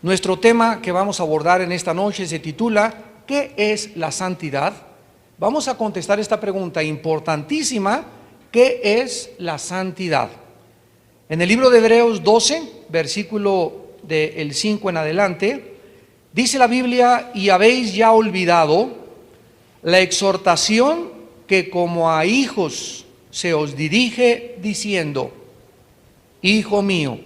Nuestro tema que vamos a abordar en esta noche se titula ¿qué es la santidad? Vamos a contestar esta pregunta importantísima: ¿qué es la santidad? En el libro de Hebreos 12, versículo del 5 en adelante, dice la Biblia: y habéis ya olvidado la exhortación que como a hijos se os dirige, diciendo: Hijo mío,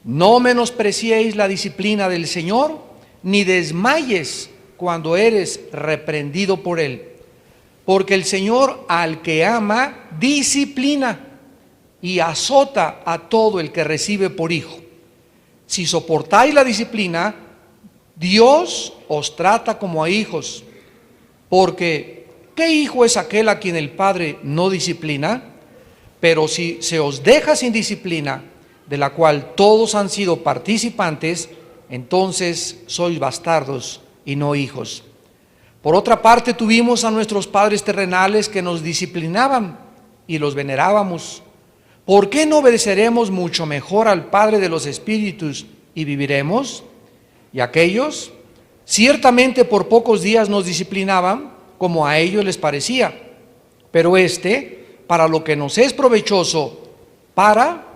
no menospreciéis la disciplina del Señor, ni desmayes cuando eres reprendido por Él. Porque el Señor al que ama, disciplina y azota a todo el que recibe por hijo. Si soportáis la disciplina, Dios os trata como a hijos. Porque ¿qué hijo es aquel a quien el Padre no disciplina? Pero si se os deja sin disciplina, de la cual todos han sido participantes, entonces sois bastardos y no hijos. Por otra parte, tuvimos a nuestros padres terrenales que nos disciplinaban y los venerábamos. ¿Por qué no obedeceremos mucho mejor al Padre de los Espíritus y viviremos? Y aquellos ciertamente por pocos días nos disciplinaban, como a ellos les parecía, pero para lo que nos es provechoso, para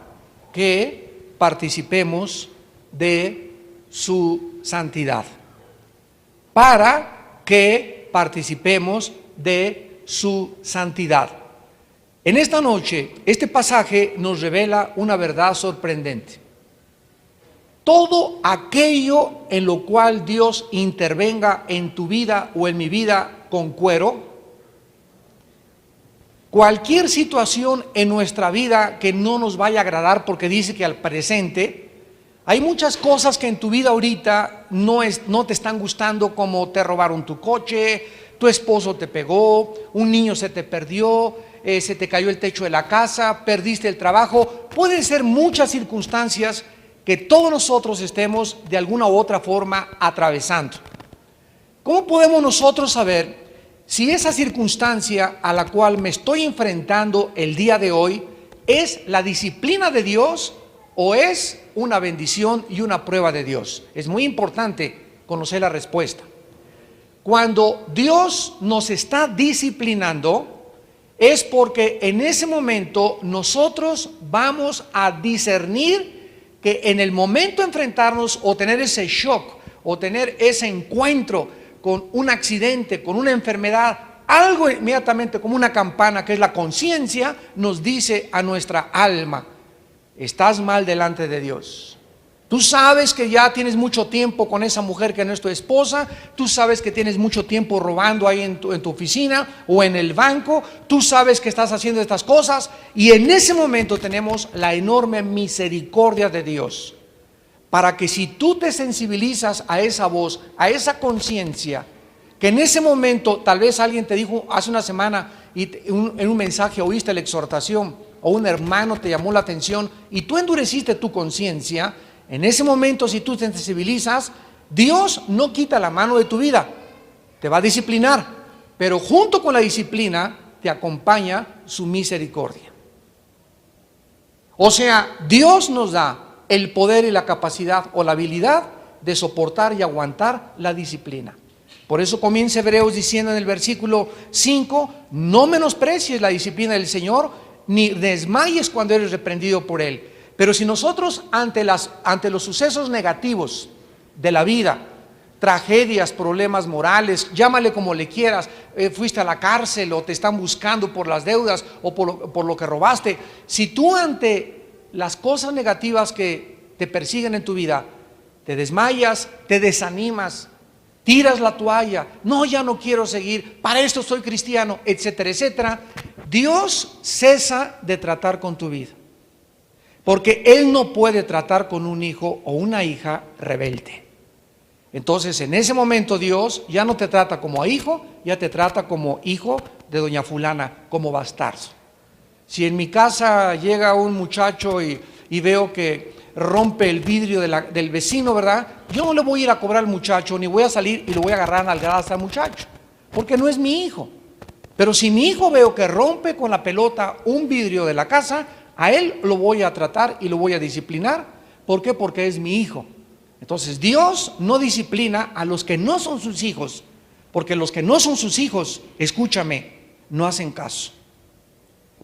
que participemos de su santidad. Para que participemos de su santidad. En esta noche, este pasaje nos revela una verdad sorprendente. Todo aquello en lo cual Dios intervenga en tu vida o en mi vida con cuero, cualquier situación en nuestra vida que no nos vaya a agradar, porque dice que al presente hay muchas cosas que en tu vida ahorita no te están gustando, como te robaron tu coche, tu esposo te pegó, un niño se te perdió, se te cayó el techo de la casa, perdiste el trabajo. Pueden ser muchas circunstancias que todos nosotros estemos de alguna u otra forma atravesando. ¿Cómo podemos nosotros saber si esa circunstancia a la cual me estoy enfrentando el día de hoy es la disciplina de Dios o es una bendición y una prueba de Dios? Es muy importante conocer la respuesta. Cuando Dios nos está disciplinando, es porque en ese momento nosotros vamos a discernir que en el momento de enfrentarnos o tener ese shock o tener ese encuentro con un accidente, con una enfermedad, algo inmediatamente como una campana, que es la conciencia, nos dice a nuestra alma: estás mal delante de Dios. Tú sabes que ya tienes mucho tiempo con esa mujer que no es tu esposa, tú sabes que tienes mucho tiempo robando ahí en tu oficina o en el banco, tú sabes que estás haciendo estas cosas, y en ese momento tenemos la enorme misericordia de Dios. Para que si tú te sensibilizas a esa voz, a esa conciencia, que en ese momento tal vez alguien te dijo hace una semana y en un mensaje oíste la exhortación, o un hermano te llamó la atención y tú endureciste tu conciencia, en ese momento si tú te sensibilizas, Dios no quita la mano de tu vida, te va a disciplinar, pero junto con la disciplina te acompaña su misericordia. O sea, Dios nos da el poder y la capacidad o la habilidad de soportar y aguantar la disciplina. Por eso comienza Hebreos diciendo en el versículo 5: no menosprecies la disciplina del Señor, ni desmayes cuando eres reprendido por Él. Pero si nosotros ante los sucesos negativos de la vida, tragedias, problemas morales, llámale como le quieras, fuiste a la cárcel o te están buscando por las deudas o por lo que robaste, si tú ante las cosas negativas que te persiguen en tu vida te desmayas, te desanimas, tiras la toalla, no, ya no quiero seguir, para esto soy cristiano, etcétera, etcétera, Dios cesa de tratar con tu vida, porque Él no puede tratar con un hijo o una hija rebelde. Entonces en ese momento Dios ya no te trata como a hijo, ya te trata como hijo de doña fulana, como bastardo. Si en mi casa llega un muchacho y veo que rompe el vidrio del vecino, ¿verdad? Yo no le voy a ir a cobrar al muchacho, ni voy a salir y lo voy a agarrar a nalgadas al muchacho, porque no es mi hijo. Pero si mi hijo veo que rompe con la pelota un vidrio de la casa, a él lo voy a tratar y lo voy a disciplinar. ¿Por qué? Porque es mi hijo. Entonces Dios no disciplina a los que no son sus hijos, porque los que no son sus hijos, escúchame, no hacen caso.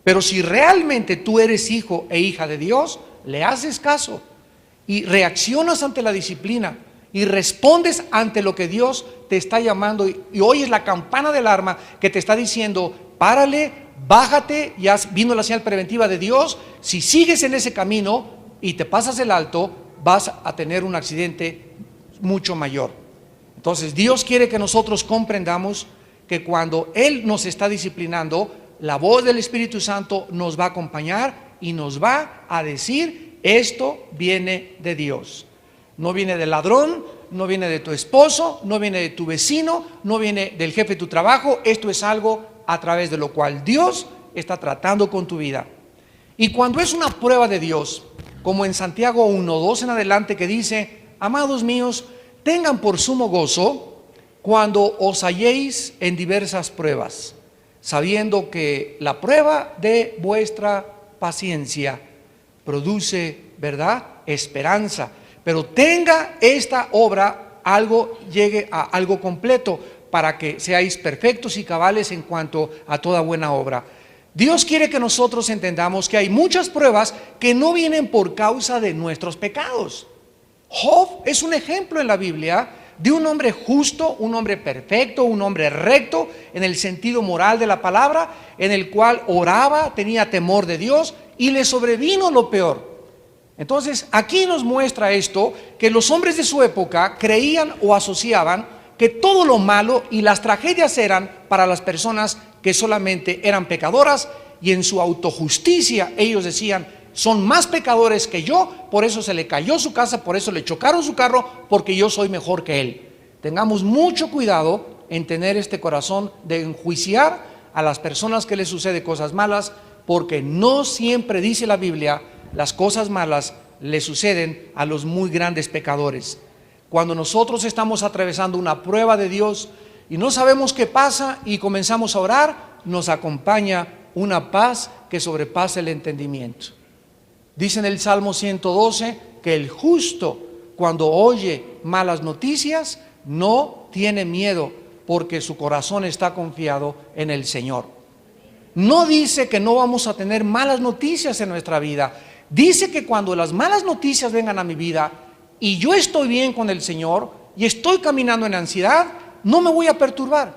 Pero si realmente tú eres hijo e hija de Dios, le haces caso y reaccionas ante la disciplina y respondes ante lo que Dios te está llamando y oyes la campana de alarma que te está diciendo: párale, bájate, ya vino la señal preventiva de Dios. Si sigues en ese camino y te pasas el alto, vas a tener un accidente mucho mayor. Entonces Dios quiere que nosotros comprendamos que cuando Él nos está disciplinando, la voz del Espíritu Santo nos va a acompañar y nos va a decir: esto viene de Dios. No viene del ladrón, no viene de tu esposo, no viene de tu vecino, no viene del jefe de tu trabajo. Esto es algo a través de lo cual Dios está tratando con tu vida. Y cuando es una prueba de Dios, como en Santiago 1:2 en adelante, que dice: amados míos, tengan por sumo gozo cuando os halléis en diversas pruebas, sabiendo que la prueba de vuestra paciencia produce, ¿verdad?, esperanza. Pero tenga esta obra llegue a algo completo, para que seáis perfectos y cabales en cuanto a toda buena obra. Dios quiere que nosotros entendamos que hay muchas pruebas que no vienen por causa de nuestros pecados. Job es un ejemplo en la Biblia de un hombre justo, un hombre perfecto, un hombre recto en el sentido moral de la palabra, en el cual oraba, tenía temor de Dios y le sobrevino lo peor. Entonces aquí nos muestra esto, que los hombres de su época creían o asociaban que todo lo malo y las tragedias eran para las personas que solamente eran pecadoras, y en su autojusticia ellos decían: son más pecadores que yo, por eso se le cayó su casa, por eso le chocaron su carro, porque yo soy mejor que él. Tengamos mucho cuidado en tener este corazón de enjuiciar a las personas que les sucede cosas malas, porque no siempre, dice la Biblia, las cosas malas le suceden a los muy grandes pecadores. Cuando nosotros estamos atravesando una prueba de Dios y no sabemos qué pasa y comenzamos a orar, nos acompaña una paz que sobrepasa el entendimiento. Dice en el Salmo 112 que el justo, cuando oye malas noticias, no tiene miedo, porque su corazón está confiado en el Señor. No dice que no vamos a tener malas noticias en nuestra vida. Dice que cuando las malas noticias vengan a mi vida y yo estoy bien con el Señor y estoy caminando en ansiedad, no me voy a perturbar.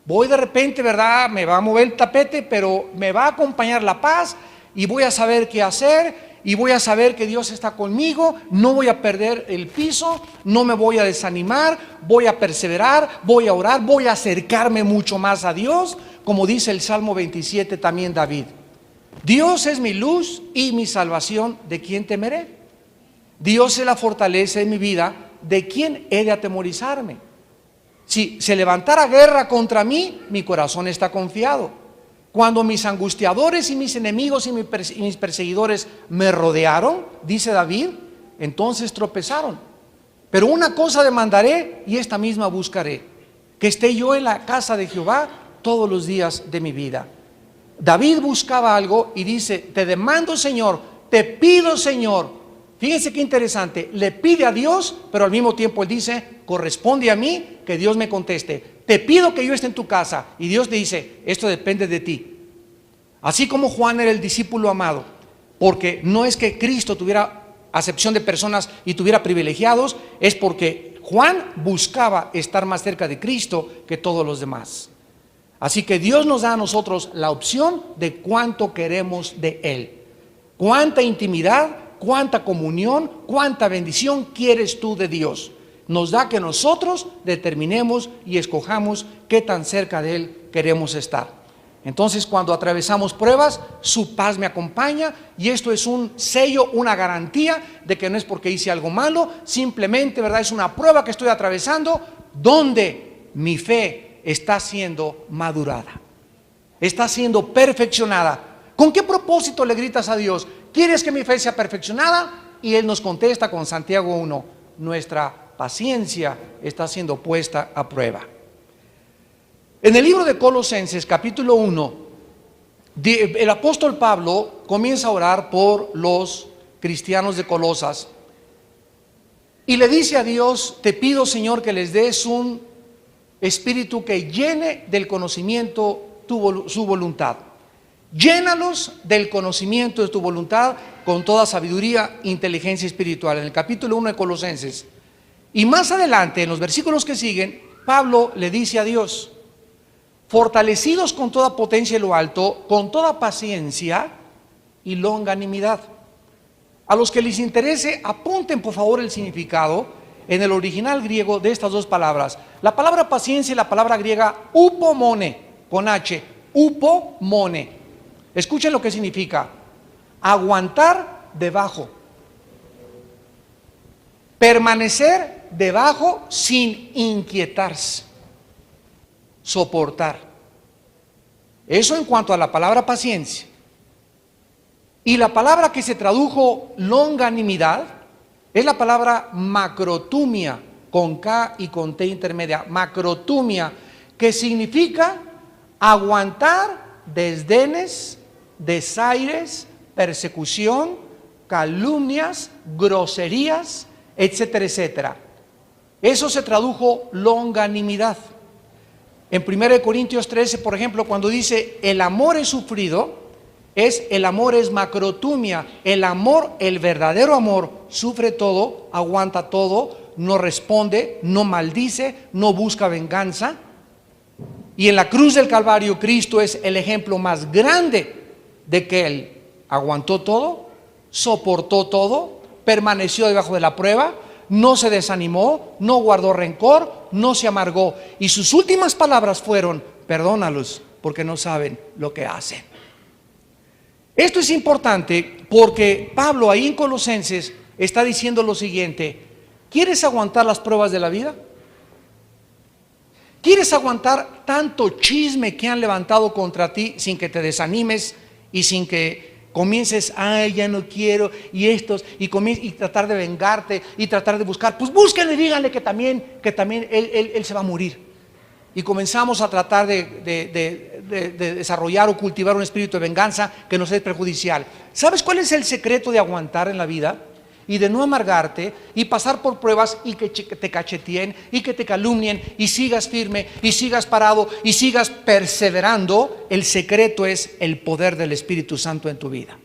Voy de repente, ¿verdad?, me va a mover el tapete, pero me va a acompañar la paz y voy a saber qué hacer y voy a saber que Dios está conmigo. No voy a perder el piso, no me voy a desanimar, voy a perseverar, voy a orar, voy a acercarme mucho más a Dios, como dice el Salmo 27 también David. Dios es mi luz y mi salvación, ¿de quién temeré? Dios es la fortaleza de mi vida, ¿de quién he de atemorizarme? Si se levantara guerra contra mí, mi corazón está confiado. Cuando mis angustiadores y mis enemigos y mis perseguidores me rodearon, dice David, entonces tropezaron. Pero una cosa demandaré y esta misma buscaré: que esté yo en la casa de Jehová todos los días de mi vida. David buscaba algo y dice: te demando, Señor, te pido, Señor. Fíjense qué interesante, le pide a Dios, pero al mismo tiempo él dice: corresponde a mí que Dios me conteste. Te pido que yo esté en tu casa, y Dios le dice: esto depende de ti. Así como Juan era el discípulo amado, porque no es que Cristo tuviera acepción de personas y tuviera privilegiados, es porque Juan buscaba estar más cerca de Cristo que todos los demás. Así que Dios nos da a nosotros la opción de cuánto queremos de Él. Cuánta intimidad, cuánta comunión, cuánta bendición quieres tú de Dios. Nos da que nosotros determinemos y escojamos qué tan cerca de Él queremos estar. Entonces, cuando atravesamos pruebas, su paz me acompaña, y esto es un sello, una garantía de que no es porque hice algo malo, simplemente, ¿verdad?, es una prueba que estoy atravesando donde mi fe está siendo madurada, está siendo perfeccionada. ¿Con qué propósito le gritas a Dios? ¿Quieres que mi fe sea perfeccionada? Y Él nos contesta con Santiago 1: nuestra paciencia está siendo puesta a prueba. En el libro de Colosenses capítulo 1, el apóstol Pablo comienza a orar por los cristianos de Colosas y le dice a Dios: te pido, Señor, que les des un espíritu que llene del conocimiento su voluntad. Llénalos del conocimiento de tu voluntad con toda sabiduría, inteligencia espiritual. En el capítulo 1 de Colosenses. Y más adelante, en los versículos que siguen, Pablo le dice a Dios: fortalecidos con toda potencia en lo alto, con toda paciencia y longanimidad. A los que les interese, apunten por favor el significado en el original griego de estas dos palabras. La palabra paciencia y la palabra griega upomone, con H, upomone. Escuchen lo que significa: aguantar debajo, permanecer debajo sin inquietarse, soportar. Eso en cuanto a la palabra paciencia. Y la palabra que se tradujo longanimidad es la palabra macrotumia, con K y con T intermedia. Macrotumia, que significa aguantar desdenes, desaires, persecución, calumnias, groserías, etcétera, etcétera. Eso se tradujo longanimidad. En 1 Corintios 13, por ejemplo, cuando dice el amor es sufrido, el amor es macrotumia. El amor, el verdadero amor, sufre todo, aguanta todo, no responde, no maldice, no busca venganza. Y en la cruz del Calvario, Cristo es el ejemplo más grande de que Él aguantó todo, soportó todo, permaneció debajo de la prueba, no se desanimó, no guardó rencor, no se amargó. Y sus últimas palabras fueron: perdónalos porque no saben lo que hacen. Esto es importante porque Pablo ahí en Colosenses está diciendo lo siguiente: ¿quieres aguantar las pruebas de la vida? ¿Quieres aguantar tanto chisme que han levantado contra ti sin que te desanimes y sin que comiences, ay, ya no quiero, y estos, y tratar de vengarte y tratar de buscar? Pues búsquenle y díganle que también él se va a morir. Y comenzamos a tratar de desarrollar o cultivar un espíritu de venganza que nos es perjudicial. ¿Sabes cuál es el secreto de aguantar en la vida? Y de no amargarte y pasar por pruebas y que te cacheteen y que te calumnien y sigas firme y sigas parado y sigas perseverando. El secreto es el poder del Espíritu Santo en tu vida.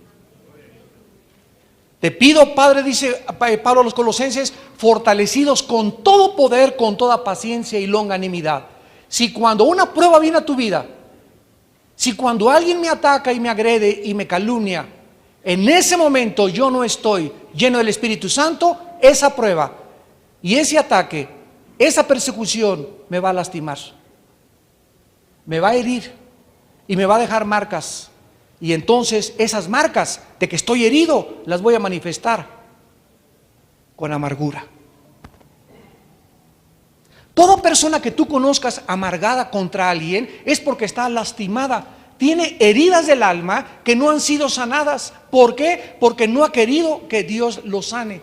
Te pido, Padre, dice Pablo a los Colosenses, fortalecidos con todo poder, con toda paciencia y longanimidad. Si cuando una prueba viene a tu vida, si cuando alguien me ataca y me agrede y me calumnia, en ese momento yo no estoy lleno del Espíritu Santo, esa prueba y ese ataque, esa persecución me va a lastimar, me va a herir y me va a dejar marcas. Y entonces esas marcas de que estoy herido las voy a manifestar con amargura. Toda persona que tú conozcas amargada contra alguien es porque está lastimada. Tiene heridas del alma que no han sido sanadas. ¿Por qué? Porque no ha querido que Dios lo sane.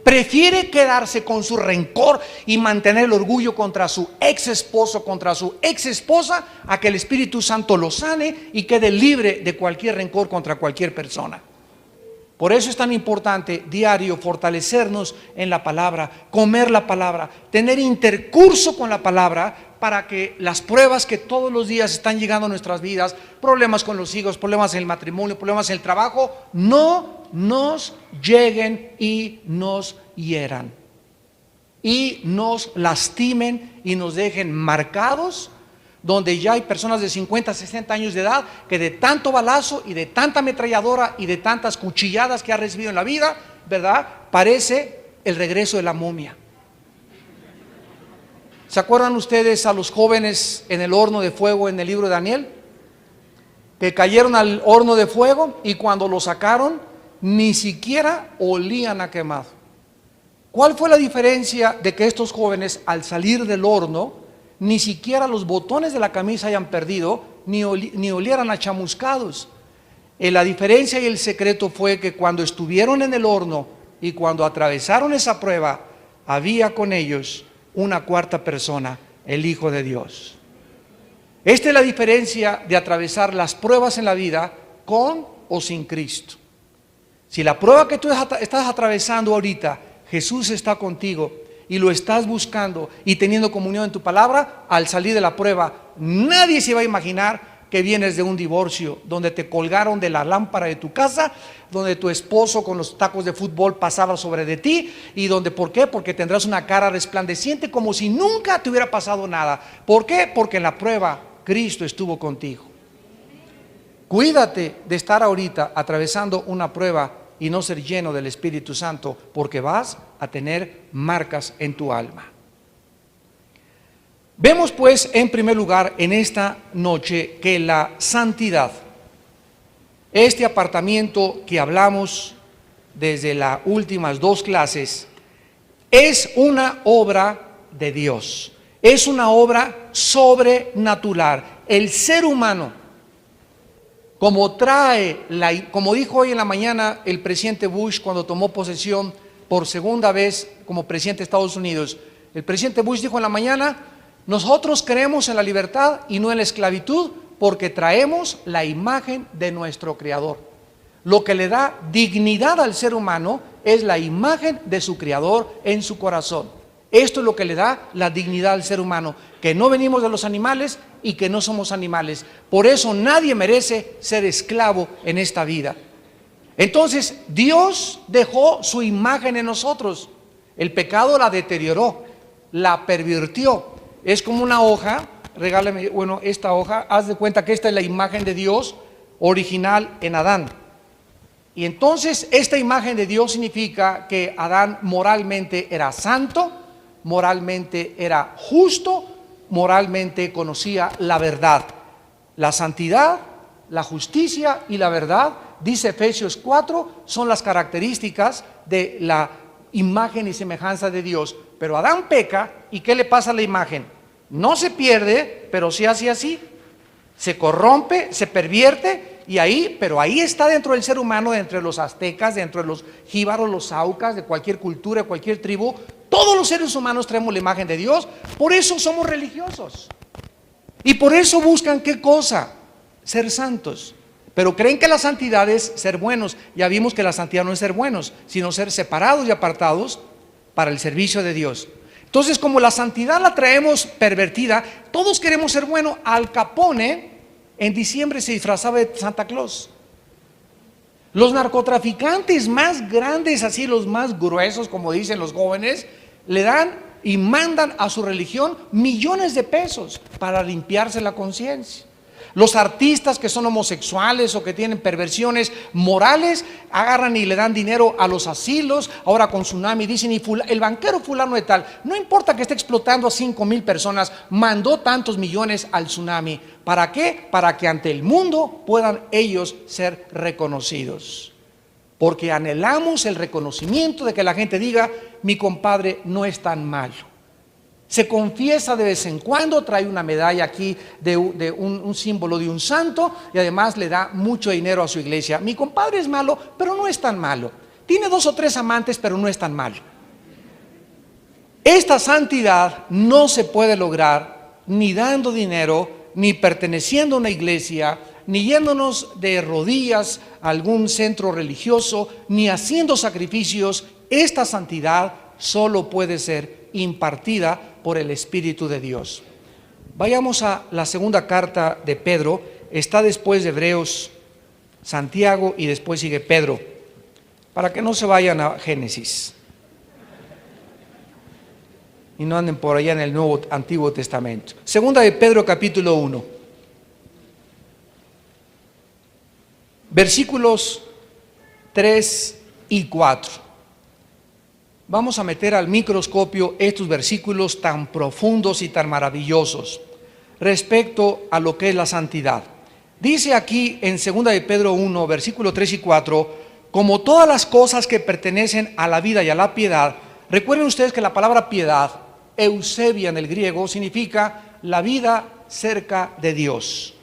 Prefiere quedarse con su rencor y mantener el orgullo contra su ex esposo, contra su ex esposa, a que el Espíritu Santo lo sane y quede libre de cualquier rencor contra cualquier persona. Por eso es tan importante diario fortalecernos en la palabra, comer la palabra, tener intercurso con la palabra, para que las pruebas que todos los días están llegando a nuestras vidas, problemas con los hijos, problemas en el matrimonio, problemas en el trabajo, no nos lleguen y nos hieran y nos lastimen y nos dejen marcados, donde ya hay personas de 50, 60 años de edad que de tanto balazo y de tanta ametralladora y de tantas cuchilladas que ha recibido en la vida, ¿verdad? Parece el regreso de la momia. ¿Se acuerdan ustedes a los jóvenes en el horno de fuego en el libro de Daniel? Que cayeron al horno de fuego y cuando lo sacaron ni siquiera olían a quemado. ¿Cuál fue la diferencia de que estos jóvenes al salir del horno ni siquiera los botones de la camisa hayan perdido, ni olieran a chamuscados? La diferencia y el secreto fue que cuando estuvieron en el horno y cuando atravesaron esa prueba, había con ellos una cuarta persona, el Hijo de Dios. Esta es la diferencia de atravesar las pruebas en la vida con o sin Cristo. Si la prueba que tú estás atravesando ahorita Jesús está contigo y lo estás buscando y teniendo comunión en tu palabra, al salir de la prueba, nadie se va a imaginar que vienes de un divorcio, donde te colgaron de la lámpara de tu casa, donde tu esposo con los tacos de fútbol pasaba sobre de ti, y donde, ¿por qué? Porque tendrás una cara resplandeciente como si nunca te hubiera pasado nada. ¿Por qué? Porque en la prueba Cristo estuvo contigo. Cuídate de estar ahorita atravesando una prueba y no ser lleno del Espíritu Santo, porque vas a tener marcas en tu alma. Vemos pues en primer lugar en esta noche que la santidad, este apartamiento que hablamos desde las últimas dos clases, es una obra de Dios, es una obra sobrenatural. El ser humano, como dijo hoy en la mañana el presidente Bush cuando tomó posesión por segunda vez como presidente de Estados Unidos, el presidente Bush dijo en la mañana: nosotros creemos en la libertad y no en la esclavitud, porque traemos la imagen de nuestro Creador. Lo que le da dignidad al ser humano es la imagen de su Creador en su corazón. Esto es lo que le da la dignidad al ser humano, que no venimos de los animales y que no somos animales. Por eso nadie merece ser esclavo en esta vida. Entonces Dios dejó su imagen en nosotros. El pecado la deterioró, la pervirtió. Es como una hoja, regálame, esta hoja, haz de cuenta que esta es la imagen de Dios original en Adán. Y entonces esta imagen de Dios significa que Adán moralmente era santo, moralmente era justo, moralmente conocía la verdad. La santidad, la justicia y la verdad, dice Efesios 4, son las características de la imagen y semejanza de Dios. Pero Adán peca, ¿y qué le pasa a la imagen? No se pierde, pero se hace así, se corrompe, se pervierte, pero ahí está dentro del ser humano, entre los aztecas, dentro de los jíbaros, los aucas, de cualquier cultura, de cualquier tribu. Todos los seres humanos traemos la imagen de Dios. Por eso somos religiosos y por eso buscan ¿qué cosa? Ser santos. Pero creen que la santidad es ser buenos. Ya vimos que la santidad no es ser buenos, sino ser separados y apartados para el servicio de Dios. Entonces, como la santidad la traemos pervertida, todos queremos ser buenos. Al Capone en diciembre se disfrazaba de Santa Claus. Los narcotraficantes más grandes, así los más gruesos, como dicen los jóvenes, le dan y mandan a su religión millones de pesos para limpiarse la conciencia. Los artistas que son homosexuales o que tienen perversiones morales, agarran y le dan dinero a los asilos. Ahora con Tsunami dicen, el banquero fulano de tal, no importa que esté explotando a 5,000 personas, mandó tantos millones al Tsunami. ¿Para qué? Para que ante el mundo puedan ellos ser reconocidos. Porque anhelamos el reconocimiento de que la gente diga, mi compadre no es tan malo. Se confiesa de vez en cuando, trae una medalla aquí de un símbolo de un santo y además le da mucho dinero a su iglesia. Mi compadre es malo, pero no es tan malo. Tiene 2 o 3 amantes, pero no es tan malo. Esta santidad no se puede lograr ni dando dinero, ni perteneciendo a una iglesia, ni yéndonos de rodillas a algún centro religioso, ni haciendo sacrificios. Esta santidad solo puede ser impartida por el Espíritu de Dios. Vayamos a la segunda carta de Pedro. Está después de Hebreos, Santiago y después sigue Pedro, para que no se vayan a Génesis y no anden por allá en el Antiguo Testamento. Segunda de Pedro capítulo 1, versículos 3 y 4. Vamos a meter al microscopio estos versículos tan profundos y tan maravillosos respecto a lo que es la santidad. Dice aquí en 2 de Pedro 1, versículos 3 y 4, como todas las cosas que pertenecen a la vida y a la piedad. Recuerden ustedes que la palabra piedad, eusebia en el griego, significa la vida cerca de Dios.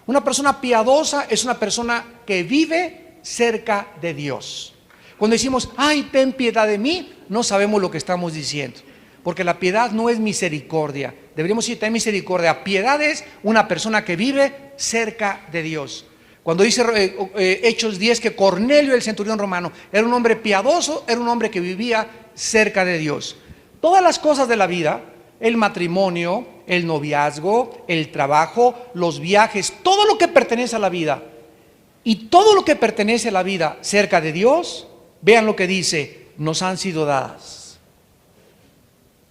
Una persona piadosa es una persona que vive cerca de Dios. Cuando decimos, ay, ten piedad de mí, no sabemos lo que estamos diciendo. Porque la piedad no es misericordia. Deberíamos decir, ten misericordia. Piedad es una persona que vive cerca de Dios. Cuando dice Hechos 10 que Cornelio, el centurión romano, era un hombre piadoso, era un hombre que vivía cerca de Dios. Todas las cosas de la vida, el matrimonio, el noviazgo, el trabajo, los viajes, todo lo que pertenece a la vida y todo lo que pertenece a la vida cerca de Dios, vean lo que dice, nos han sido dadas.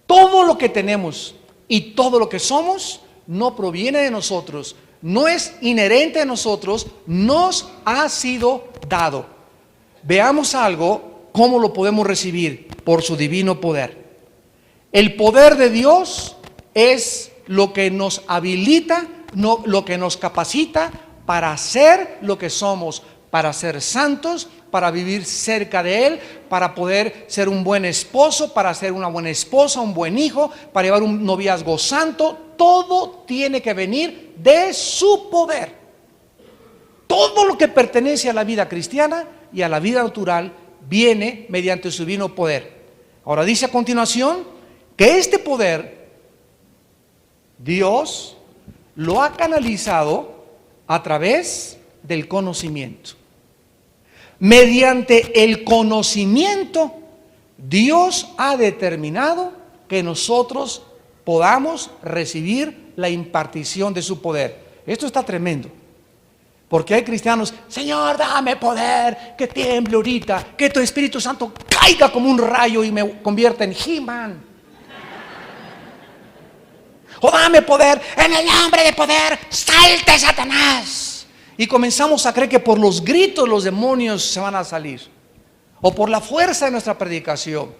Todo lo que tenemos y todo lo que somos no proviene de nosotros, no es inherente a nosotros, nos ha sido dado. Veamos algo, cómo lo podemos recibir por su divino poder. El poder de Dios es lo que nos habilita, no, lo que nos capacita para ser lo que somos, para ser santos, para vivir cerca de Él, para poder ser un buen esposo, para ser una buena esposa, un buen hijo, para llevar un noviazgo santo. Todo tiene que venir de su poder. Todo lo que pertenece a la vida cristiana y a la vida natural viene mediante su divino poder. Ahora dice a continuación que este poder Dios lo ha canalizado a través del conocimiento. Mediante el conocimiento, Dios ha determinado que nosotros podamos recibir la impartición de su poder. Esto está tremendo. Porque hay cristianos, Señor, dame poder, que tiemble ahorita, que tu Espíritu Santo caiga como un rayo y me convierta en He-Man. O dame poder, en el nombre de poder, salte Satanás. Y comenzamos a creer que por los gritos los demonios se van a salir. O por la fuerza de nuestra predicación.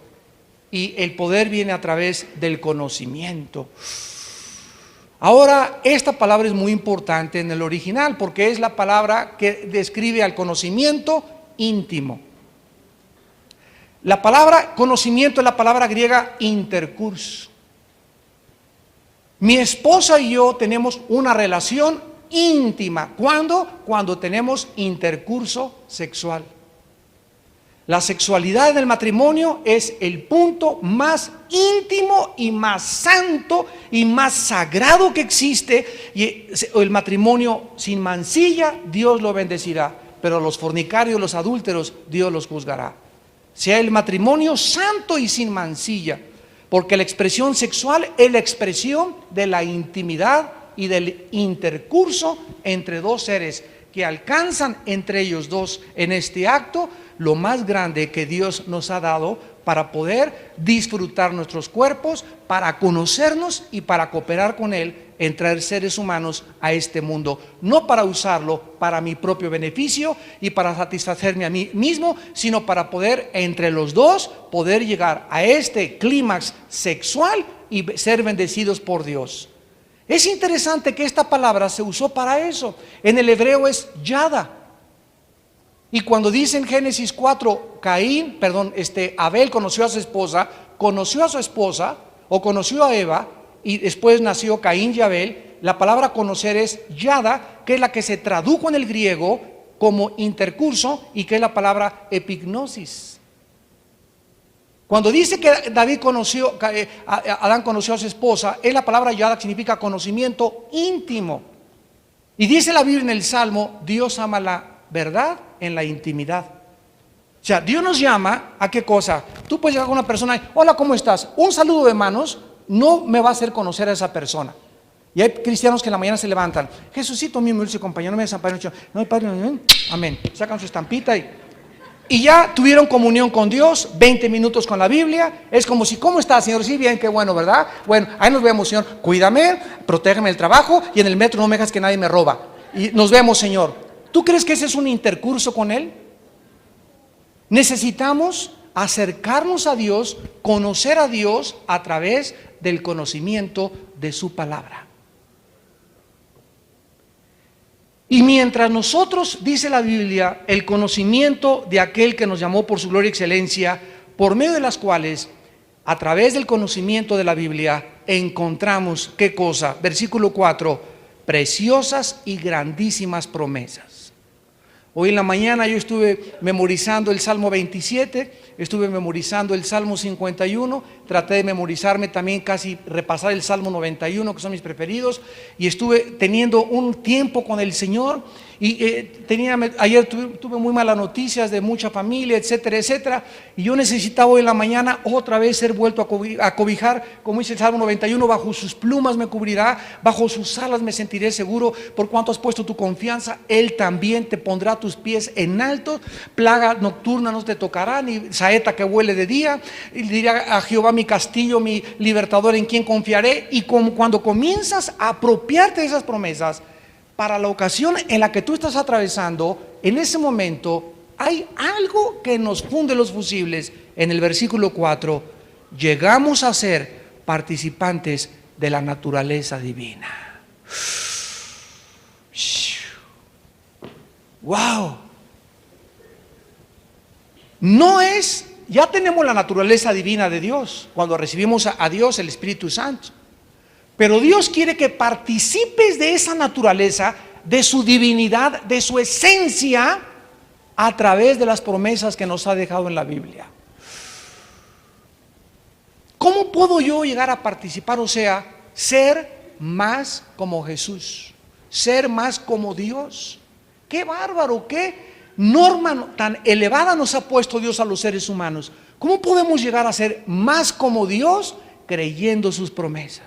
Y el poder viene a través del conocimiento. Ahora, esta palabra es muy importante en el original porque es la palabra que describe al conocimiento íntimo. La palabra conocimiento es la palabra griega intercurso. Mi esposa y yo tenemos una relación íntima. ¿Cuándo? Cuando tenemos intercurso sexual. La sexualidad del matrimonio es el punto más íntimo y más santo y más sagrado que existe. Y el matrimonio sin mancilla, Dios lo bendecirá. Pero los fornicarios, los adúlteros, Dios los juzgará. Sea el matrimonio santo y sin mancilla. Porque la expresión sexual es la expresión de la intimidad y del intercurso entre dos seres que alcanzan entre ellos dos en este acto lo más grande que Dios nos ha dado para poder disfrutar nuestros cuerpos, para conocernos y para cooperar con Él en traer seres humanos a este mundo, no para usarlo para mi propio beneficio y para satisfacerme a mí mismo, sino para poder entre los dos poder llegar a este clímax sexual y ser bendecidos por Dios. Es interesante que esta palabra se usó para eso. En el hebreo es yada. Y cuando dice en Génesis 4, Abel conoció a su esposa o conoció a Eva y después nació Caín y Abel, la palabra conocer es yada, que es la que se tradujo en el griego como intercurso y que es la palabra epignosis. Cuando dice que Adán conoció a su esposa, es la palabra yada que significa conocimiento íntimo. Y dice la Biblia en el Salmo, Dios ama la verdad en la intimidad. O sea, Dios nos llama a qué cosa. Tú puedes llegar con una persona y, hola, ¿cómo estás? Un saludo de manos no me va a hacer conocer a esa persona. Y hay cristianos que en la mañana se levantan, Jesucito mío, mi dulce compañero, no me desampare, no, Padre, amén. Sacan su estampita y ya tuvieron comunión con Dios, 20 minutos con la Biblia. Es como si, ¿cómo estás, Señor? Sí, bien, qué bueno, ¿verdad? Bueno, ahí nos vemos, Señor. Cuídame, protégeme el trabajo y en el metro no me dejas que nadie me roba. Y nos vemos, Señor. ¿Tú crees que ese es un intercurso con Él? Necesitamos acercarnos a Dios, conocer a Dios a través del conocimiento de su palabra. Y mientras nosotros, dice la Biblia, el conocimiento de aquel que nos llamó por su gloria y excelencia, por medio de las cuales, a través del conocimiento de la Biblia, encontramos, ¿qué cosa? Versículo 4, preciosas y grandísimas promesas. Hoy en la mañana yo estuve memorizando el Salmo 27, estuve memorizando el Salmo 51, traté de memorizarme también casi repasar el Salmo 91, que son mis preferidos, y estuve teniendo un tiempo con el Señor. Y ayer tuve muy malas noticias de mucha familia, etcétera, etcétera, y yo necesitaba hoy en la mañana otra vez ser vuelto a cobijar, como dice el Salmo 91, bajo sus plumas me cubrirá, bajo sus alas me sentiré seguro, por cuanto has puesto tu confianza, Él también te pondrá tus pies en alto, plaga nocturna no te tocará, ni saeta que vuele de día, y dirá a Jehová mi castillo, mi libertador, en quien confiaré. Y cuando comienzas a apropiarte de esas promesas, para la ocasión en la que tú estás atravesando, en ese momento hay algo que nos funde los fusibles. En el versículo 4, llegamos a ser participantes de la naturaleza divina. ¡Wow! No es, ya tenemos la naturaleza divina de Dios cuando recibimos a Dios, el Espíritu Santo. Pero Dios quiere que participes de esa naturaleza, de su divinidad, de su esencia, a través de las promesas que nos ha dejado en la Biblia. ¿Cómo puedo yo llegar a participar? O sea, ser más como Jesús, ser más como Dios. ¡Qué bárbaro! ¡Qué norma tan elevada nos ha puesto Dios a los seres humanos! ¿Cómo podemos llegar a ser más como Dios creyendo sus promesas?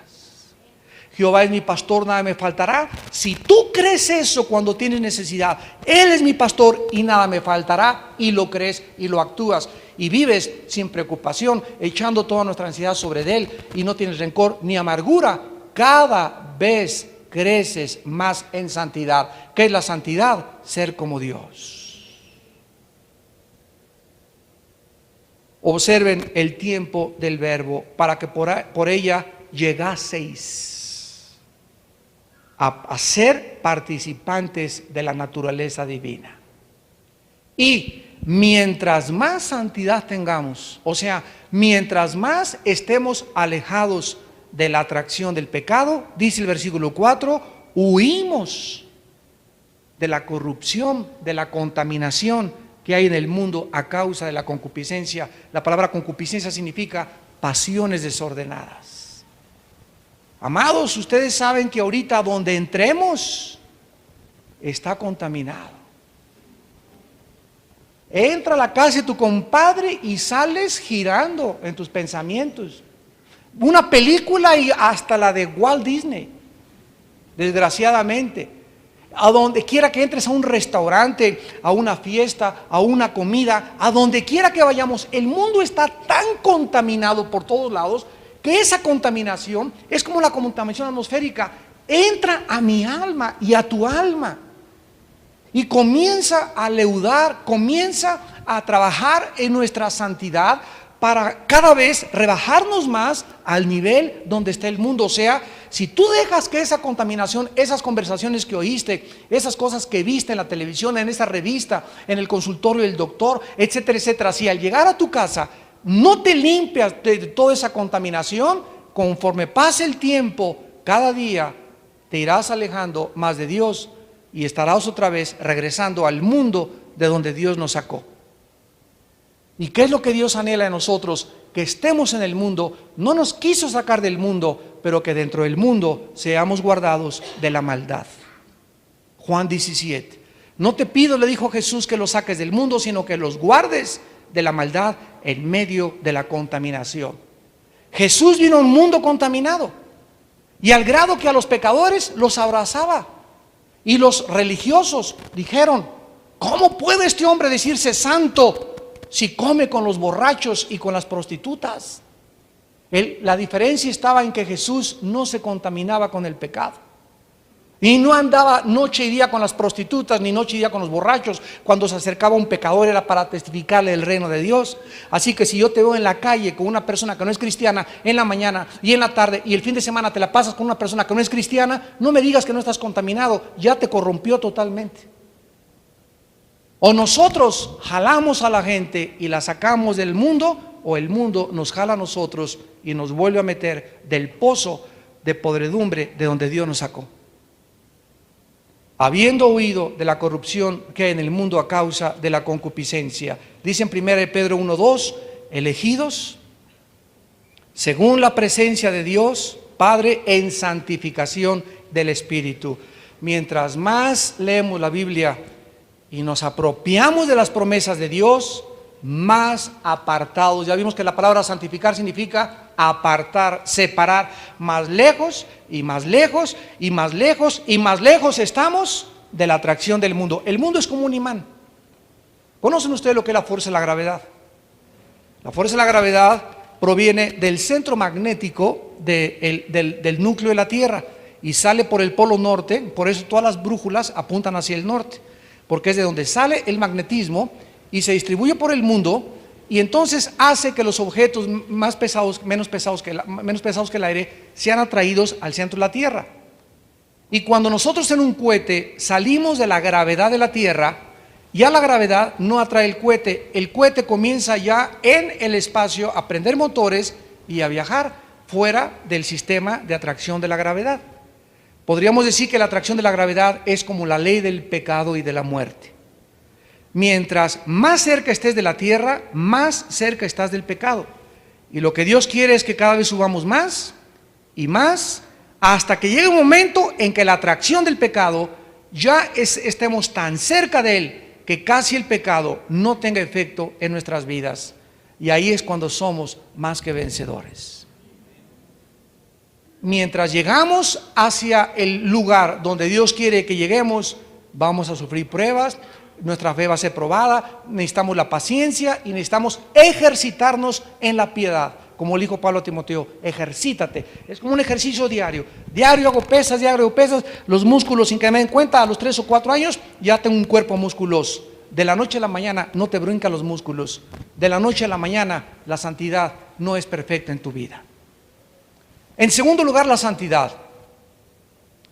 Jehová es mi pastor, nada me faltará. Si tú crees eso cuando tienes necesidad, Él es mi pastor y nada me faltará, y lo crees y lo actúas y vives sin preocupación, echando toda nuestra ansiedad sobre Él, y no tienes rencor ni amargura, cada vez creces más en santidad. ¿Qué es la santidad? Ser como Dios. Observen el tiempo del verbo, para que por ella llegaseis a ser participantes de la naturaleza divina. Y mientras más santidad tengamos, o sea, mientras más estemos alejados de la atracción del pecado, dice el versículo 4, huimos de la corrupción, de la contaminación que hay en el mundo a causa de la concupiscencia. La palabra concupiscencia significa pasiones desordenadas. Amados, ustedes saben que ahorita donde entremos está contaminado. Entra a la casa de tu compadre y sales girando en tus pensamientos. Una película, y hasta la de Walt Disney, desgraciadamente. A donde quiera que entres, a un restaurante, a una fiesta, a una comida, a donde quiera que vayamos, el mundo está tan contaminado por todos lados, que esa contaminación es como la contaminación atmosférica, entra a mi alma y a tu alma y comienza a leudar, comienza a trabajar en nuestra santidad para cada vez rebajarnos más al nivel donde está el mundo. O sea, si tú dejas que esa contaminación, esas conversaciones que oíste, esas cosas que viste en la televisión, en esa revista, en el consultorio del doctor, etcétera, etcétera, si al llegar a tu casa no te limpias de toda esa contaminación, conforme pase el tiempo, cada día te irás alejando más de Dios y estarás otra vez regresando al mundo de donde Dios nos sacó. ¿Y qué es lo que Dios anhela de nosotros? Que estemos en el mundo. No nos quiso sacar del mundo, pero que dentro del mundo seamos guardados de la maldad. Juan 17. No te pido, le dijo Jesús, que los saques del mundo, sino que los guardes de la maldad en medio de la contaminación. Jesús vino a un mundo contaminado, y al grado que a los pecadores los abrazaba, y los religiosos dijeron: ¿cómo puede este hombre decirse santo si come con los borrachos y con las prostitutas? La diferencia estaba en que Jesús no se contaminaba con el pecado. Y no andaba noche y día con las prostitutas, ni noche y día con los borrachos. Cuando se acercaba un pecador era para testificarle el reino de Dios. Así que si yo te veo en la calle con una persona que no es cristiana, en la mañana y en la tarde, y el fin de semana te la pasas con una persona que no es cristiana, no me digas que no estás contaminado, ya te corrompió totalmente. O nosotros jalamos a la gente y la sacamos del mundo, o el mundo nos jala a nosotros y nos vuelve a meter del pozo de podredumbre de donde Dios nos sacó. habiendo oído de la corrupción que hay en el mundo a causa de la concupiscencia. Dice en 1 Pedro 1:2, elegidos según la presencia de Dios Padre en santificación del Espíritu. Mientras más leemos la Biblia y nos apropiamos de las promesas de Dios, más apartados. Ya vimos que la palabra santificar significa apartar, separar. Más lejos y más lejos y más lejos y más lejos estamos de la atracción del mundo. El mundo es como un imán. ¿Conocen ustedes lo que es la fuerza de la gravedad? La fuerza de la gravedad proviene del centro magnético del núcleo de la Tierra y sale por el polo norte. Por eso todas las brújulas apuntan hacia el norte, porque es de donde sale el magnetismo y se distribuye por el mundo, y entonces hace que los objetos más pesados, menos pesados que el aire, sean atraídos al centro de la Tierra. Y cuando nosotros en un cohete salimos de la gravedad de la Tierra, ya la gravedad no atrae el cohete comienza ya en el espacio a prender motores y a viajar fuera del sistema de atracción de la gravedad. Podríamos decir que la atracción de la gravedad es como la ley del pecado y de la muerte. Mientras más cerca estés de la tierra, más cerca estás del pecado. Y lo que Dios quiere es que cada vez subamos más y más, hasta que llegue un momento en que la atracción del pecado ya estemos tan cerca de él que casi el pecado no tenga efecto en nuestras vidas. Y ahí es cuando somos más que vencedores. Mientras llegamos hacia el lugar donde Dios quiere que lleguemos, vamos a sufrir pruebas, nuestra fe va a ser probada, necesitamos la paciencia y necesitamos ejercitarnos en la piedad. Como le dijo Pablo a Timoteo, ejercítate. Es como un ejercicio diario. Diario hago pesas, los músculos sin que me den cuenta, a los 3 o 4 años ya tengo un cuerpo musculoso. De la noche a la mañana no te brincan los músculos. De la noche a la mañana la santidad no es perfecta en tu vida. En segundo lugar, la santidad.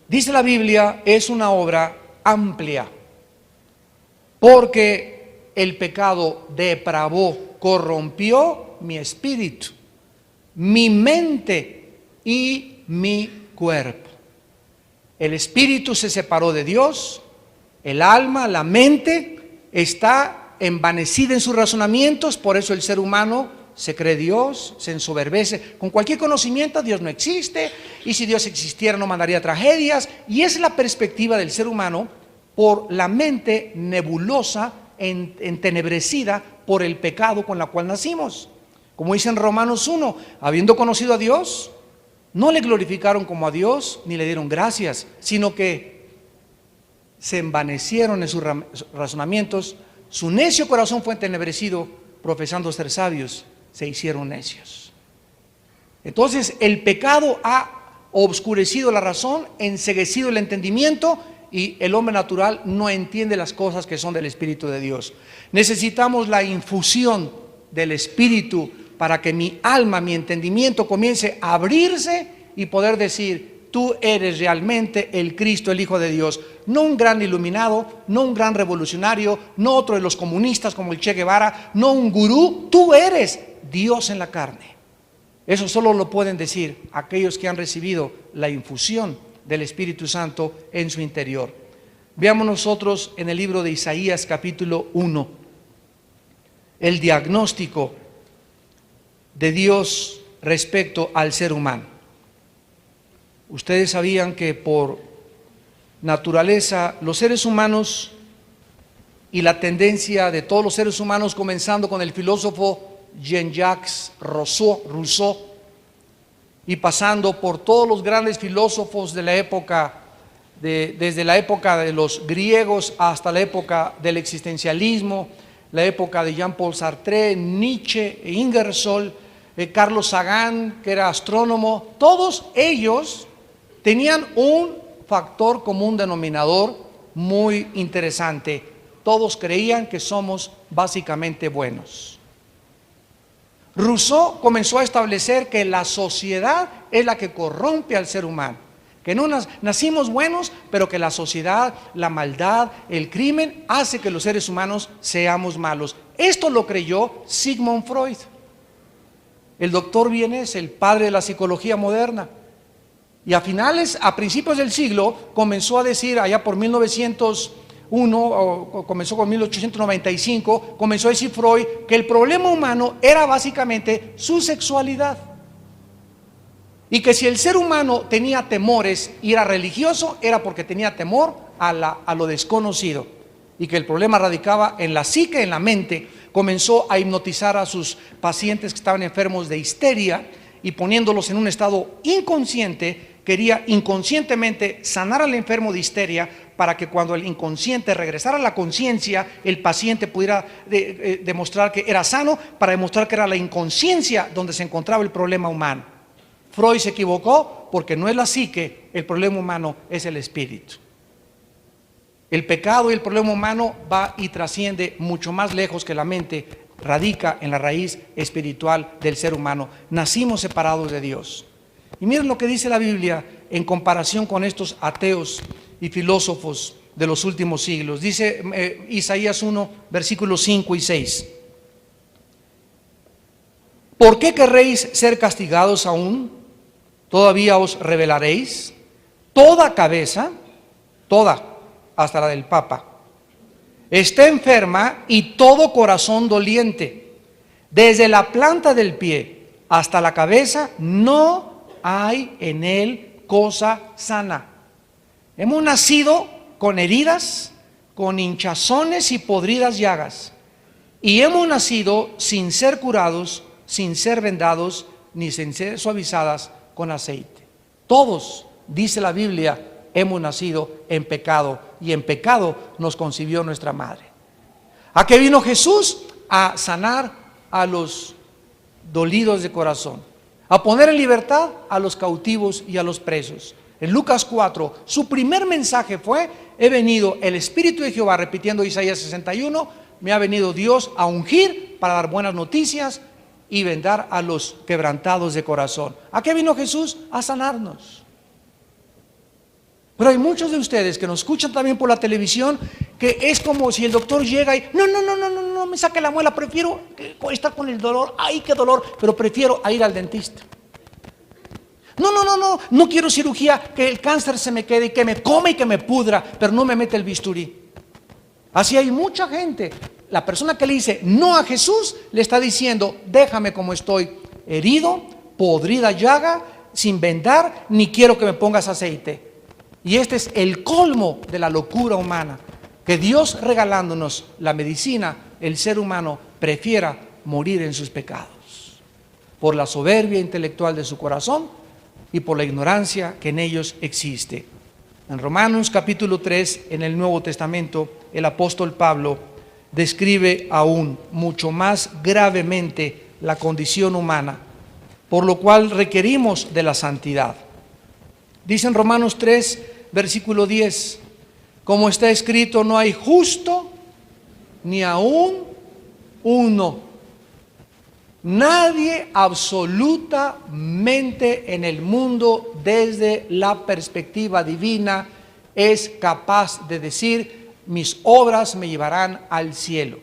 Dice la Biblia, es una obra amplia, porque el pecado depravó, corrompió mi espíritu, mi mente y mi cuerpo. El espíritu se separó de Dios, el alma, la mente está envanecida en sus razonamientos, por eso el ser humano se cree Dios, se ensoberbece. Con cualquier conocimiento Dios no existe, y si Dios existiera no mandaría tragedias, y es la perspectiva del ser humano por la mente nebulosa, entenebrecida por el pecado con la cual nacimos. Como dice en Romanos 1, habiendo conocido a Dios, no le glorificaron como a Dios, ni le dieron gracias, sino que se envanecieron en sus razonamientos, su necio corazón fue entenebrecido, profesando ser sabios, se hicieron necios. Entonces el pecado ha obscurecido la razón, enceguecido el entendimiento, y el hombre natural no entiende las cosas que son del Espíritu de Dios. Necesitamos la infusión del Espíritu para que mi alma, mi entendimiento comience a abrirse y poder decir, tú eres realmente el Cristo, el Hijo de Dios. No un gran iluminado, no un gran revolucionario, no otro de los comunistas como el Che Guevara, no un gurú. Tú eres Dios en la carne. Eso solo lo pueden decir aquellos que han recibido la infusión del Espíritu Santo en su interior. Veamos nosotros en el libro de Isaías capítulo 1, el diagnóstico de Dios respecto al ser humano. Ustedes sabían que por naturaleza los seres humanos y la tendencia de todos los seres humanos, comenzando con el filósofo Jean-Jacques Rousseau, y pasando por todos los grandes filósofos de la época, desde la época de los griegos hasta la época del existencialismo, la época de Jean-Paul Sartre, Nietzsche, Ingersoll, Carlos Sagan, que era astrónomo, todos ellos tenían un factor común denominador muy interesante. Todos creían que somos básicamente buenos. Rousseau comenzó a establecer que la sociedad es la que corrompe al ser humano, que no nacimos buenos, pero que la sociedad, la maldad, el crimen hace que los seres humanos seamos malos. Esto lo creyó Sigmund Freud, el doctor vienés, el padre de la psicología moderna. Y a principios del siglo, comenzó a decir, allá por 1901, o comenzó con 1895, comenzó a decir Freud que el problema humano era básicamente su sexualidad. Y que si el ser humano tenía temores y era religioso, era porque tenía temor a lo desconocido. Y que el problema radicaba en la psique, en la mente. Comenzó a hipnotizar a sus pacientes que estaban enfermos de histeria y poniéndolos en un estado inconsciente, quería inconscientemente sanar al enfermo de histeria para que cuando el inconsciente regresara a la conciencia, el paciente pudiera demostrar que era sano, para demostrar que era la inconsciencia donde se encontraba el problema humano. Freud se equivocó porque no es la psique, el problema humano es el espíritu. El pecado y el problema humano va y trasciende mucho más lejos que la mente, radica en la raíz espiritual del ser humano. Nacimos separados de Dios. Y miren lo que dice la Biblia en comparación con estos ateos y filósofos de los últimos siglos. Dice Isaías 1, versículos 5 y 6. ¿Por qué querréis ser castigados aún? ¿Todavía os rebelaréis? Toda cabeza, toda, hasta la del Papa, está enferma y todo corazón doliente. Desde la planta del pie hasta la cabeza no hay en él cosa sana. Hemos nacido con heridas, con hinchazones y podridas llagas. Y hemos nacido sin ser curados, sin ser vendados, ni sin ser suavizadas con aceite. Todos, dice la Biblia, hemos nacido en pecado y en pecado nos concibió nuestra madre. ¿A qué vino Jesús? A sanar a los dolidos de corazón, a poner en libertad a los cautivos y a los presos. En Lucas 4, su primer mensaje fue: he venido el Espíritu de Jehová, repitiendo Isaías 61, me ha venido Dios a ungir para dar buenas noticias y vendar a los quebrantados de corazón. ¿A qué vino Jesús? A sanarnos. Pero hay muchos de ustedes que nos escuchan también por la televisión, que es como si el doctor llega y no me saque la muela, prefiero estar con el dolor, ay qué dolor, pero prefiero ir al dentista. No quiero cirugía, que el cáncer se me quede y que me come y que me pudra, pero no me mete el bisturí. Así hay mucha gente. La persona que le dice no a Jesús le está diciendo: déjame como estoy, herido, podrida llaga, sin vendar, ni quiero que me pongas aceite. Y este es el colmo de la locura humana, que Dios, regalándonos la medicina, el ser humano prefiera morir en sus pecados, por la soberbia intelectual de su corazón y por la ignorancia que en ellos existe. En Romanos capítulo 3, en el Nuevo Testamento, el apóstol Pablo describe aún mucho más gravemente la condición humana, por lo cual requerimos de la santidad. Dice en Romanos 3, versículo 10, como está escrito, no hay justo ni aún uno. Nadie absolutamente en el mundo, desde la perspectiva divina, es capaz de decir: mis obras me llevarán al cielo.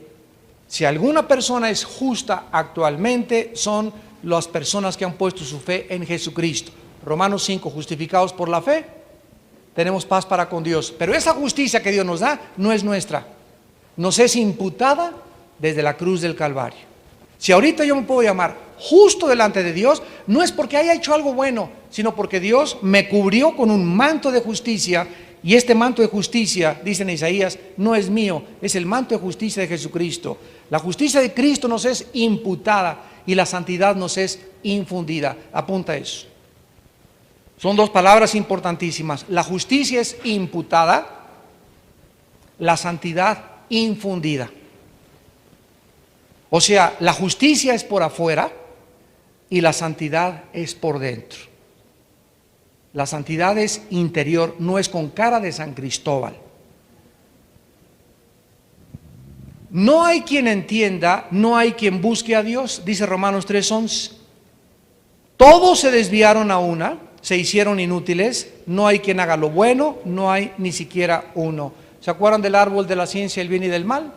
Si alguna persona es justa actualmente, son las personas que han puesto su fe en Jesucristo. Romanos 5, justificados por la fe, tenemos paz para con Dios. Pero esa justicia que Dios nos da no es nuestra, nos es imputada desde la cruz del Calvario. Si ahorita yo me puedo llamar justo delante de Dios, no es porque haya hecho algo bueno, sino porque Dios me cubrió con un manto de justicia. Y este manto de justicia, dice en Isaías, no es mío, es el manto de justicia de Jesucristo. La justicia de Cristo nos es imputada y la santidad nos es infundida. Apunta eso. Son dos palabras importantísimas. La justicia es imputada, la santidad infundida. O sea, la justicia es por afuera y la santidad es por dentro. La santidad es interior, no es con cara de San Cristóbal. No hay quien entienda, no hay quien busque a Dios, dice Romanos 3:11. Todos se desviaron a una, se hicieron inútiles, no hay quien haga lo bueno, no hay ni siquiera uno. ¿Se acuerdan del árbol de la ciencia del bien y del mal?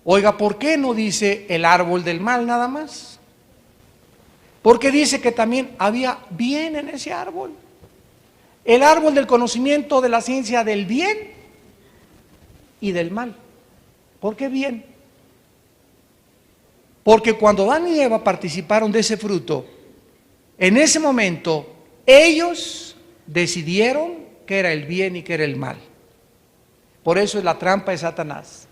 Oiga, ¿por qué no dice el árbol del mal nada más? Porque dice que también había bien en ese árbol. El árbol del conocimiento de la ciencia del bien y del mal. ¿Por qué bien? Porque cuando Adán y Eva participaron de ese fruto, en ese momento ellos decidieron qué era el bien y qué era el mal. Por eso es la trampa de Satanás.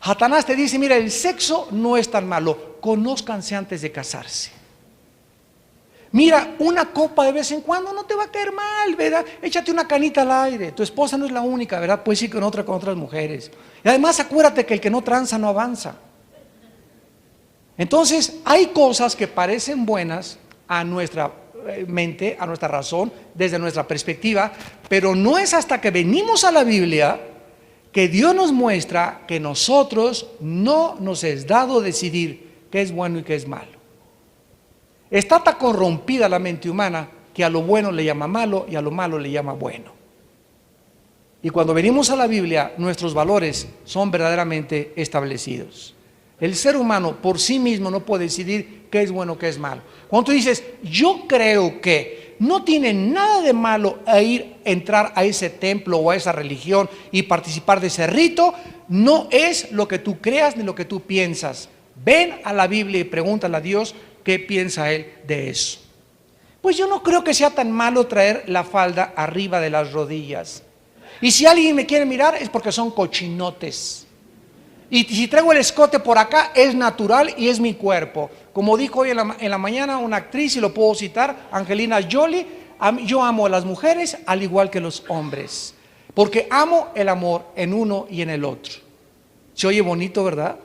Satanás te dice, mira, el sexo no es tan malo, conózcanse antes de casarse. Mira, una copa de vez en cuando no te va a caer mal, ¿verdad? Échate una canita al aire, tu esposa no es la única, ¿verdad? Puedes ir con otras mujeres. Y además acuérdate que el que no tranza no avanza. Entonces, hay cosas que parecen buenas a nuestra mente, a nuestra razón, desde nuestra perspectiva, pero no es hasta que venimos a la Biblia que Dios nos muestra que nosotros no nos es dado decidir qué es bueno y qué es malo. Está tan corrompida la mente humana que a lo bueno le llama malo y a lo malo le llama bueno. Y cuando venimos a la Biblia, nuestros valores son verdaderamente establecidos. El ser humano por sí mismo no puede decidir qué es bueno, qué es malo. Cuando tú dices, yo creo que no tiene nada de malo entrar a ese templo o a esa religión y participar de ese rito, no es lo que tú creas ni lo que tú piensas. Ven a la Biblia y pregúntale a Dios qué piensa Él de eso. Pues yo no creo que sea tan malo traer la falda arriba de las rodillas. Y si alguien me quiere mirar es porque son cochinotes. Y si traigo el escote por acá es natural y es mi cuerpo. Como dijo hoy en la mañana una actriz, y lo puedo citar, Angelina Jolie, yo amo a las mujeres al igual que los hombres, porque amo el amor en uno y en el otro. Se oye bonito, ¿verdad?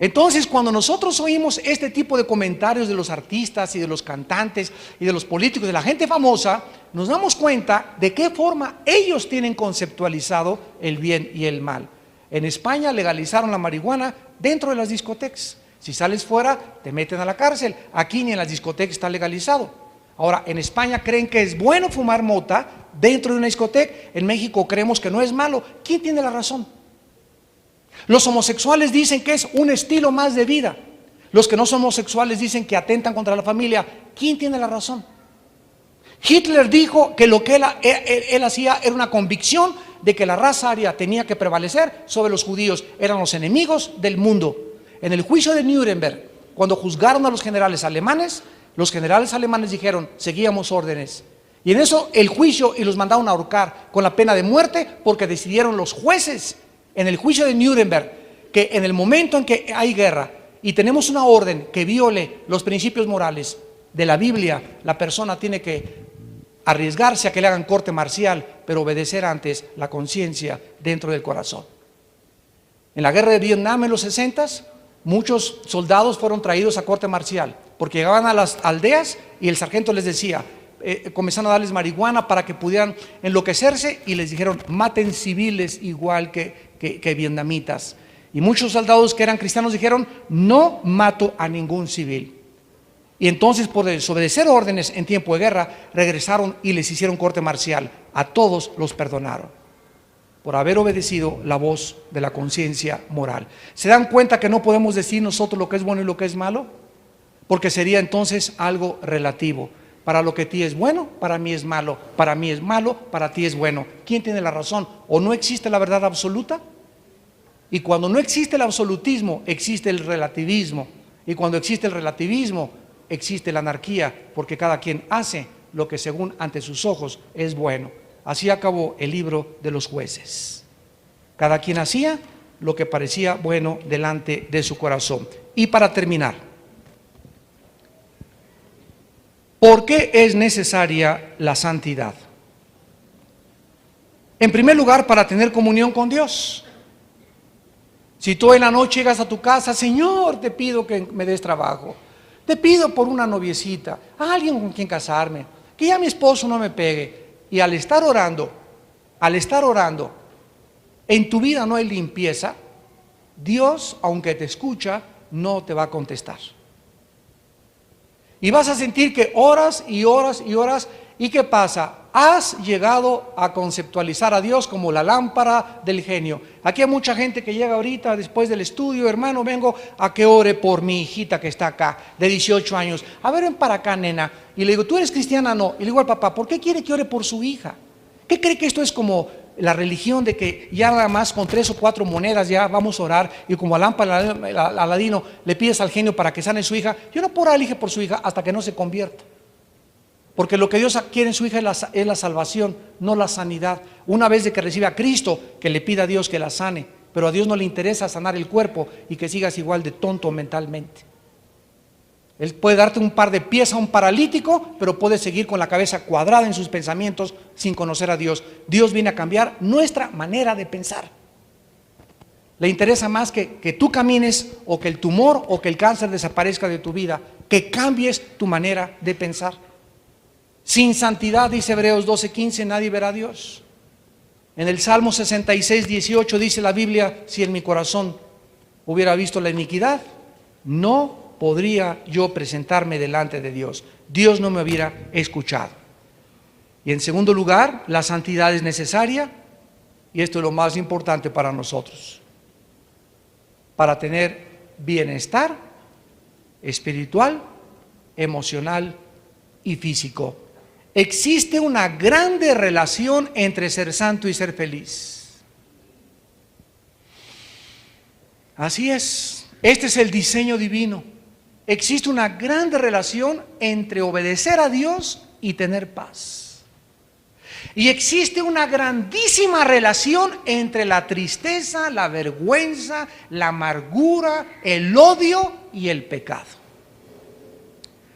Entonces, cuando nosotros oímos este tipo de comentarios de los artistas y de los cantantes y de los políticos, de la gente famosa, nos damos cuenta de qué forma ellos tienen conceptualizado el bien y el mal. En España legalizaron la marihuana dentro de las discotecas. Si sales fuera, te meten a la cárcel. Aquí ni en las discotecas está legalizado. Ahora, en España creen que es bueno fumar mota dentro de una discoteca. En México creemos que no es malo. ¿Quién tiene la razón? Los homosexuales dicen que es un estilo más de vida. Los que no son homosexuales dicen que atentan contra la familia. ¿Quién tiene la razón? Hitler dijo que lo que él hacía era una convicción de que la raza aria tenía que prevalecer sobre los judíos. Eran los enemigos del mundo. En el juicio de Nuremberg, cuando juzgaron a los generales alemanes dijeron, seguíamos órdenes. Y en eso el juicio, y los mandaron a ahorcar con la pena de muerte, porque decidieron los jueces en el juicio de Nuremberg que en el momento en que hay guerra y tenemos una orden que viole los principios morales de la Biblia, la persona tiene que arriesgarse a que le hagan corte marcial, pero obedecer antes la conciencia dentro del corazón. En la guerra de Vietnam en los 60s, muchos soldados fueron traídos a corte marcial porque llegaban a las aldeas y el sargento les decía, comenzaron a darles marihuana para que pudieran enloquecerse, y les dijeron, maten civiles igual que vietnamitas. Y muchos soldados que eran cristianos dijeron, no mato a ningún civil. Y entonces, por desobedecer órdenes en tiempo de guerra, regresaron y les hicieron corte marcial. A todos los perdonaron por haber obedecido la voz de la conciencia moral. ¿Se dan cuenta que no podemos decir nosotros lo que es bueno y lo que es malo? Porque sería entonces algo relativo. Para lo que a ti es bueno, para mí es malo. Para mí es malo, para ti es bueno. ¿Quién tiene la razón? ¿O no existe la verdad absoluta? Y cuando no existe el absolutismo, existe el relativismo. Y cuando existe el relativismo, existe la anarquía, porque cada quien hace lo que según ante sus ojos es bueno. Así acabó el libro de los jueces. Cada quien hacía lo que parecía bueno delante de su corazón. Y para terminar, ¿por qué es necesaria la santidad? En primer lugar, para tener comunión con Dios. Si tú en la noche llegas a tu casa, Señor, te pido que me des trabajo. Te pido por una noviecita, a alguien con quien casarme, que ya mi esposo no me pegue. Y al estar orando, en tu vida no hay limpieza, Dios, aunque te escucha, no te va a contestar. Y vas a sentir que oras y oras y oras, ¿y qué pasa? has llegado a conceptualizar a Dios como la lámpara del genio. Aquí hay mucha gente que llega ahorita después del estudio, hermano, vengo a que ore por mi hijita que está acá, de 18 años. A ver, ven para acá, nena. Y le digo, ¿tú eres cristiana? No. Y le digo al papá, ¿por qué quiere que ore por su hija? ¿Qué cree que esto es como la religión de que ya nada más con 3 o 4 monedas ya vamos a orar y como a lámpara Aladino le pides al genio para que sane su hija? Yo no puedo elige por su hija hasta que no se convierta. Porque lo que Dios quiere en su hija es la salvación, no la sanidad. Una vez de que recibe a Cristo, que le pida a Dios que la sane. Pero a Dios no le interesa sanar el cuerpo y que sigas igual de tonto mentalmente. Él puede darte un par de pies a un paralítico, pero puede seguir con la cabeza cuadrada en sus pensamientos sin conocer a Dios. Dios viene a cambiar nuestra manera de pensar. Le interesa más que tú camines o que el tumor o que el cáncer desaparezca de tu vida, que cambies tu manera de pensar. Sin santidad, dice Hebreos 12:15, nadie verá a Dios. En el Salmo 66:18 dice la Biblia, si en mi corazón hubiera visto la iniquidad, no podría yo presentarme delante de Dios. Dios no me hubiera escuchado. Y en segundo lugar, la santidad es necesaria, y esto es lo más importante para nosotros, para tener bienestar espiritual, emocional y físico. Existe una grande relación entre ser santo y ser feliz. Así es, este es el diseño divino. Existe una grande relación entre obedecer a Dios y tener paz. Y existe una grandísima relación entre la tristeza, la vergüenza, la amargura, el odio y el pecado.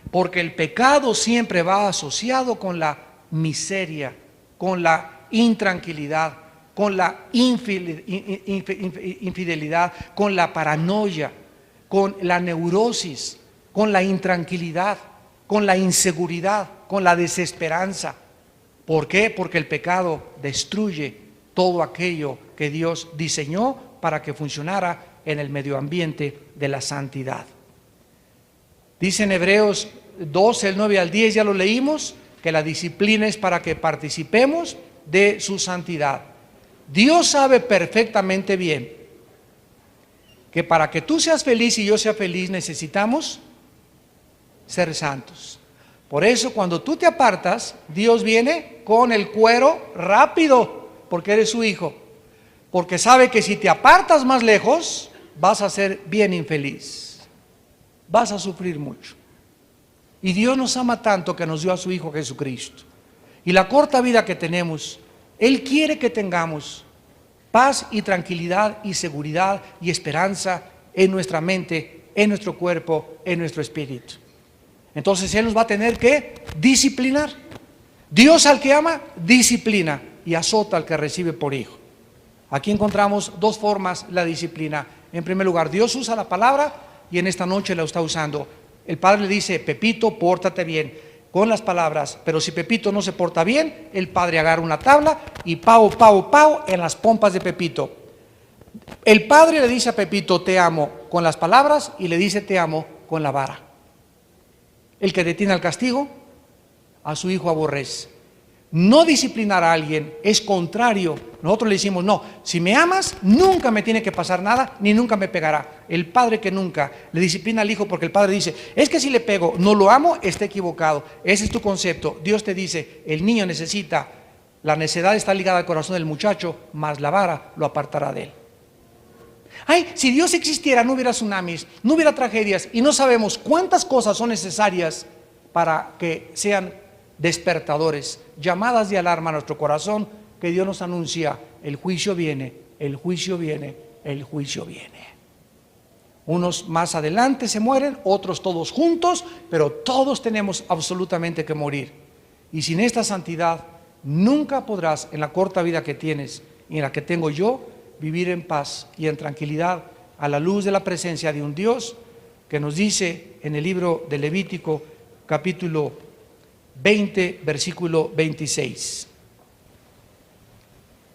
Porque el pecado siempre va asociado con la miseria, con la intranquilidad, con la infidelidad, con la paranoia, con la neurosis, con la intranquilidad, con la inseguridad, con la desesperanza. ¿Por qué? Porque el pecado destruye todo aquello que Dios diseñó para que funcionara en el medio ambiente de la santidad. Dice en Hebreos 12, el 9 al 10, ya lo leímos, que la disciplina es para que participemos de su santidad. Dios sabe perfectamente bien que para que tú seas feliz y yo sea feliz necesitamos ser santos. Por eso cuando tú te apartas, Dios viene con el cuero rápido, porque eres su hijo. Porque sabe que si te apartas más lejos, vas a ser bien infeliz. Vas a sufrir mucho. Y Dios nos ama tanto que nos dio a su Hijo Jesucristo. Y la corta vida que tenemos, Él quiere que tengamos paz y tranquilidad y seguridad y esperanza en nuestra mente, en nuestro cuerpo, en nuestro espíritu. Entonces Él nos va a tener que disciplinar. Dios al que ama, disciplina y azota al que recibe por hijo. Aquí encontramos dos formas la disciplina. En primer lugar, Dios usa la palabra y en esta noche la está usando. El padre le dice, Pepito, pórtate bien con las palabras, pero si Pepito no se porta bien, el padre agarra una tabla y pau, pau, pau en las pompas de Pepito. El padre le dice a Pepito, te amo con las palabras y le dice, te amo con la vara. El que detiene al castigo, a su hijo aborrece. No disciplinar a alguien es contrario. Nosotros le decimos, no, si me amas, nunca me tiene que pasar nada, ni nunca me pegará. El padre que nunca le disciplina al hijo porque el padre dice, es que si le pego, no lo amo, está equivocado. Ese es tu concepto. Dios te dice, el niño necesita, la necedad está ligada al corazón del muchacho, mas la vara lo apartará de él. Ay, si Dios existiera, no hubiera tsunamis, no hubiera tragedias, y no sabemos cuántas cosas son necesarias para que sean despertadores, llamadas de alarma a nuestro corazón, que Dios nos anuncia, el juicio viene, el juicio viene, el juicio viene. Unos más adelante se mueren, otros todos juntos, pero todos tenemos absolutamente que morir. Y sin esta santidad, nunca podrás, en la corta vida que tienes y en la que tengo yo, vivir en paz y en tranquilidad a la luz de la presencia de un Dios que nos dice en el libro de Levítico, capítulo 20, versículo 26.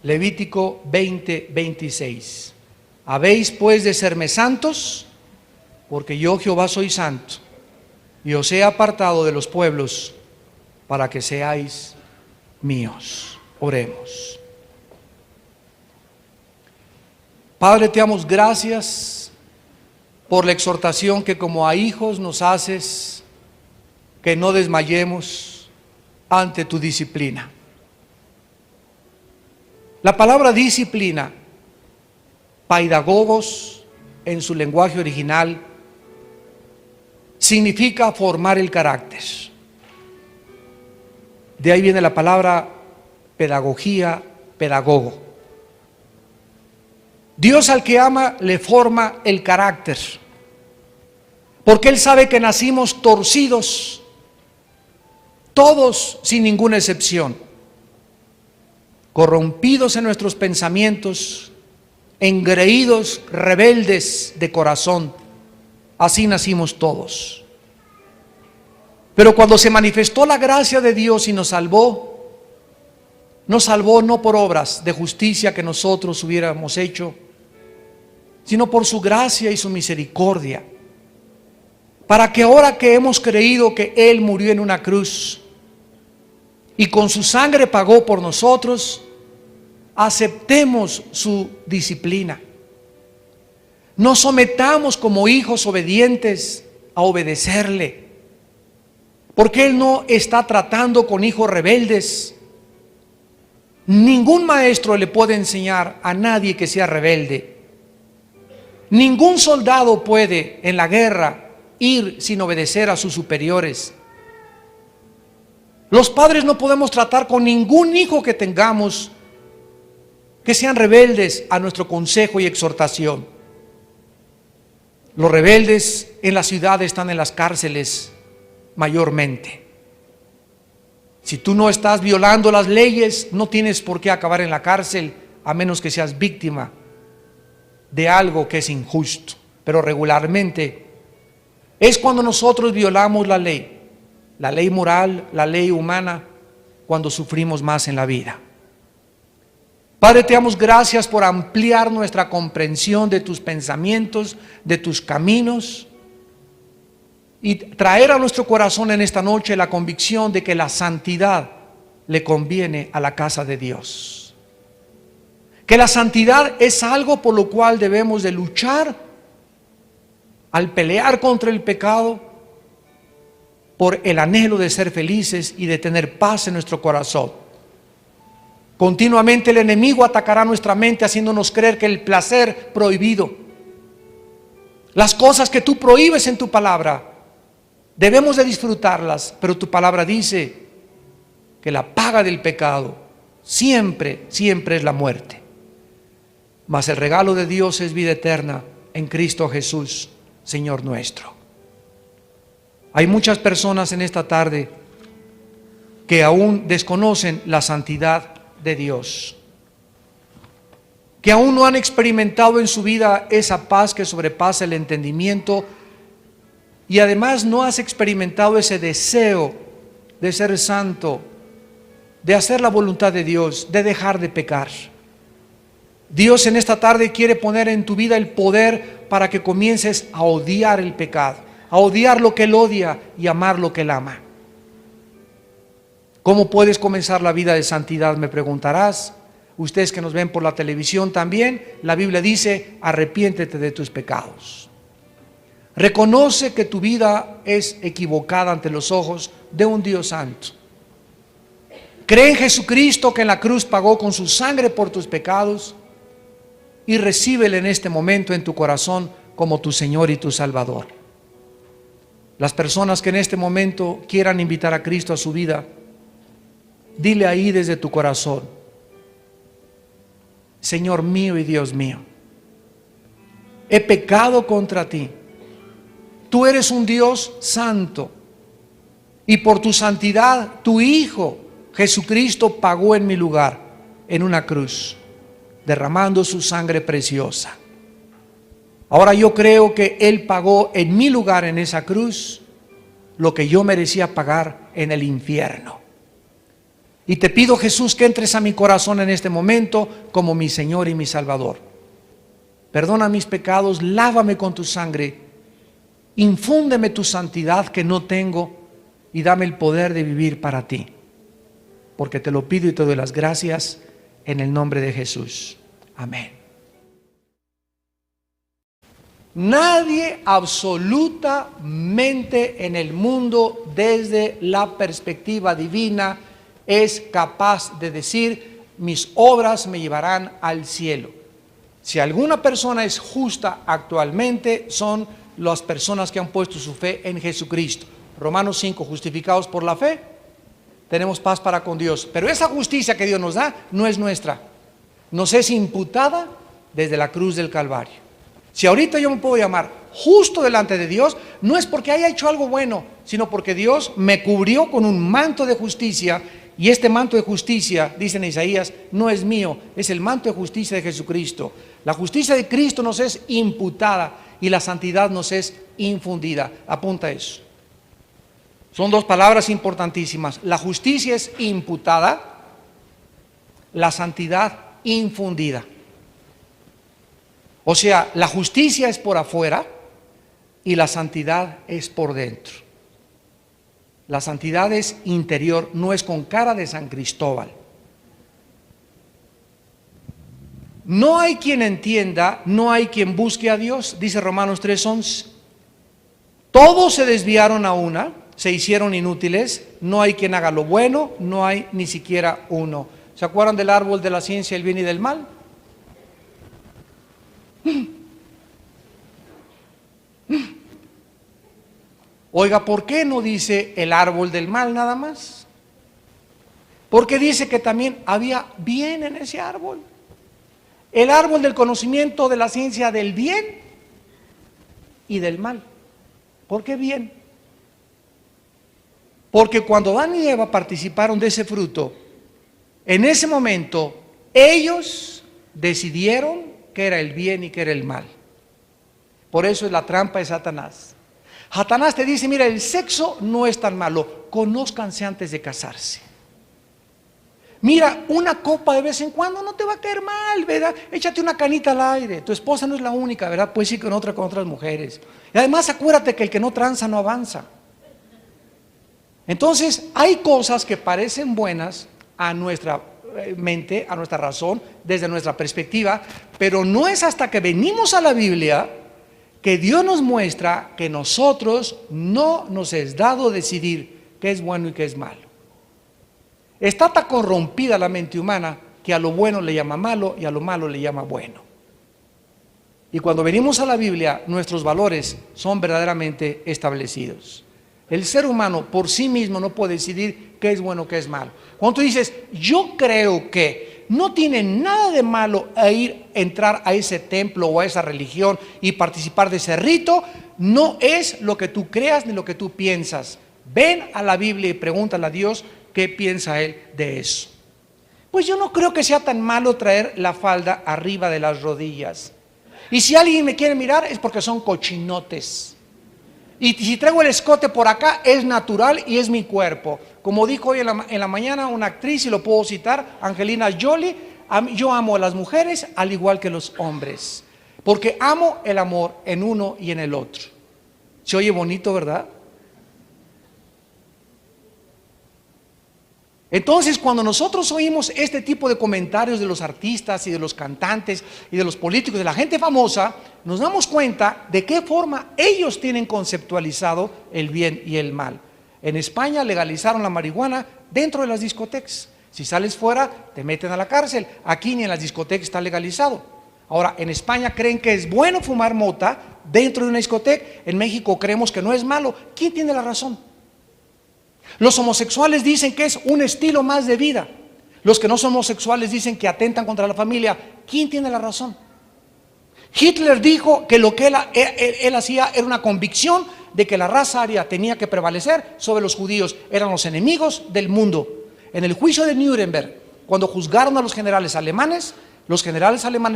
Levítico 20, 26. Habéis pues de serme santos, porque yo Jehová soy santo, y os he apartado de los pueblos para que seáis míos. Oremos. Padre, te damos gracias por la exhortación que como a hijos nos haces, que no desmayemos ante tu disciplina. La palabra disciplina, paidagogos en su lenguaje original, significa formar el carácter. De ahí viene la palabra pedagogía, pedagogo. Dios al que ama le forma el carácter, porque Él sabe que nacimos torcidos, todos sin ninguna excepción, corrompidos en nuestros pensamientos, engreídos, rebeldes de corazón. Así nacimos todos. Pero cuando se manifestó la gracia de Dios y nos salvó no por obras de justicia que nosotros hubiéramos hecho, sino por su gracia y su misericordia, para que ahora que hemos creído que Él murió en una cruz y con su sangre pagó por nosotros, aceptemos su disciplina. Nos sometamos como hijos obedientes a obedecerle, porque Él no está tratando con hijos rebeldes. Ningún maestro le puede enseñar a nadie que sea rebelde. Ningún soldado puede en la guerra ir sin obedecer a sus superiores. Los padres no podemos tratar con ningún hijo que tengamos que sean rebeldes a nuestro consejo y exhortación. Los rebeldes en la ciudad están en las cárceles mayormente. Si tú no estás violando las leyes, no tienes por qué acabar en la cárcel, a menos que seas víctima de algo que es injusto. Pero regularmente es cuando nosotros violamos la ley moral, la ley humana, cuando sufrimos más en la vida. Padre, te damos gracias por ampliar nuestra comprensión de tus pensamientos, de tus caminos, y traer a nuestro corazón en esta noche la convicción de que la santidad le conviene a la casa de Dios. Que la santidad es algo por lo cual debemos de luchar al pelear contra el pecado, por el anhelo de ser felices y de tener paz en nuestro corazón. Continuamente el enemigo atacará nuestra mente haciéndonos creer que el placer prohibido, las cosas que tú prohíbes en tu palabra, debemos de disfrutarlas, pero tu palabra dice que la paga del pecado siempre, siempre es la muerte. Mas el regalo de Dios es vida eterna en Cristo Jesús, Señor nuestro. Hay muchas personas en esta tarde que aún desconocen la santidad de Dios, que aún no han experimentado en su vida esa paz que sobrepasa el entendimiento, y además no has experimentado ese deseo de ser santo, de hacer la voluntad de Dios, de dejar de pecar. Dios en esta tarde quiere poner en tu vida el poder para que comiences a odiar el pecado, a odiar lo que Él odia y amar lo que Él ama. ¿Cómo puedes comenzar la vida de santidad?, me preguntarás. Ustedes que nos ven por la televisión también, la Biblia dice: arrepiéntete de tus pecados. Reconoce que tu vida es equivocada ante los ojos de un Dios santo. Cree en Jesucristo, que en la cruz pagó con su sangre por tus pecados, y recíbele en este momento en tu corazón como tu Señor y tu Salvador. Las personas que en este momento quieran invitar a Cristo a su vida, dile ahí desde tu corazón: Señor mío y Dios mío, he pecado contra ti. Tú eres un Dios santo, y por tu santidad tu Hijo Jesucristo pagó en mi lugar en una cruz, derramando su sangre preciosa. Ahora yo creo que Él pagó en mi lugar en esa cruz lo que yo merecía pagar en el infierno. Y te pido, Jesús, que entres a mi corazón en este momento como mi Señor y mi Salvador. Perdona mis pecados, lávame con tu sangre, infúndeme tu santidad que no tengo, y dame el poder de vivir para ti. porque te lo pido y te doy las gracias en el nombre de Jesús. Amén. Nadie absolutamente en el mundo desde la perspectiva divina es capaz de decir: mis obras me llevarán al cielo. Si alguna persona es justa actualmente, son las personas que han puesto su fe en Jesucristo. Romanos 5, justificados por la fe, tenemos paz para con Dios. Pero esa justicia que Dios nos da no es nuestra, nos es imputada desde la cruz del Calvario. Si ahorita yo me puedo llamar justo delante de Dios, no es porque haya hecho algo bueno, sino porque Dios me cubrió con un manto de justicia. Y este manto de justicia, dice en Isaías, no es mío, es el manto de justicia de Jesucristo. La justicia de Cristo nos es imputada y la santidad nos es infundida. Apunta eso. Son dos palabras importantísimas. La justicia es imputada, la santidad infundida. O sea, la justicia es por afuera y la santidad es por dentro. La santidad es interior, no es con cara de San Cristóbal. No hay quien entienda, no hay quien busque a Dios, dice Romanos 3:11. Todos se desviaron a una, se hicieron inútiles, no hay quien haga lo bueno, no hay ni siquiera uno. ¿Se acuerdan del árbol de la ciencia del bien y del mal? Oiga, ¿por qué no dice el árbol del mal nada más? Porque dice que también había bien en ese árbol. El árbol del conocimiento de la ciencia del bien y del mal. ¿Por qué bien? Porque cuando Adán y Eva participaron de ese fruto, en ese momento ellos decidieron qué era el bien y qué era el mal. Por eso es la trampa de Satanás. Satanás te dice: mira, el sexo no es tan malo, conózcanse antes de casarse. Mira, una copa de vez en cuando no te va a caer mal, ¿verdad? Échate una canita al aire, tu esposa no es la única, ¿verdad? Puedes ir con otras mujeres. Y además acuérdate que el que no tranza no avanza. Entonces hay cosas que parecen buenas a nuestra mente, a nuestra razón, desde nuestra perspectiva, pero no es hasta que venimos a la Biblia que Dios nos muestra que nosotros no nos es dado decidir qué es bueno y qué es malo. Está tan corrompida la mente humana que a lo bueno le llama malo y a lo malo le llama bueno. Y cuando venimos a la Biblia, nuestros valores son verdaderamente establecidos. El ser humano por sí mismo no puede decidir qué es bueno, qué es malo. Cuando tú dices: yo creo que no tiene nada de malo entrar a ese templo o a esa religión y participar de ese rito, no es lo que tú creas ni lo que tú piensas. Ven a la Biblia y pregúntale a Dios qué piensa Él de eso. Pues yo no creo que sea tan malo traer la falda arriba de las rodillas. Y si alguien me quiere mirar es porque son cochinotes. Y si traigo el escote por acá es natural y es mi cuerpo. Como dijo hoy en la mañana una actriz, y lo puedo citar, Angelina Jolie: yo amo a las mujeres al igual que los hombres, porque amo el amor en uno y en el otro. Se oye bonito, ¿verdad? Entonces, cuando nosotros oímos este tipo de comentarios de los artistas y de los cantantes y de los políticos, de la gente famosa, nos damos cuenta de qué forma ellos tienen conceptualizado el bien y el mal. En España legalizaron la marihuana dentro de las discotecas. Si sales fuera, te meten a la cárcel. Aquí ni en las discotecas está legalizado. Ahora, en España creen que es bueno fumar mota dentro de una discoteca. En México creemos que no es malo. ¿Quién tiene la razón? Los homosexuales dicen que es un estilo más de vida. Los que no son homosexuales dicen que atentan contra la familia. ¿Quién tiene la razón? Hitler dijo que lo que él hacía era una convicción de que la raza aria tenía que prevalecer sobre los judíos. Eran los enemigos del mundo. En el juicio de Nuremberg, cuando juzgaron a los generales alemanes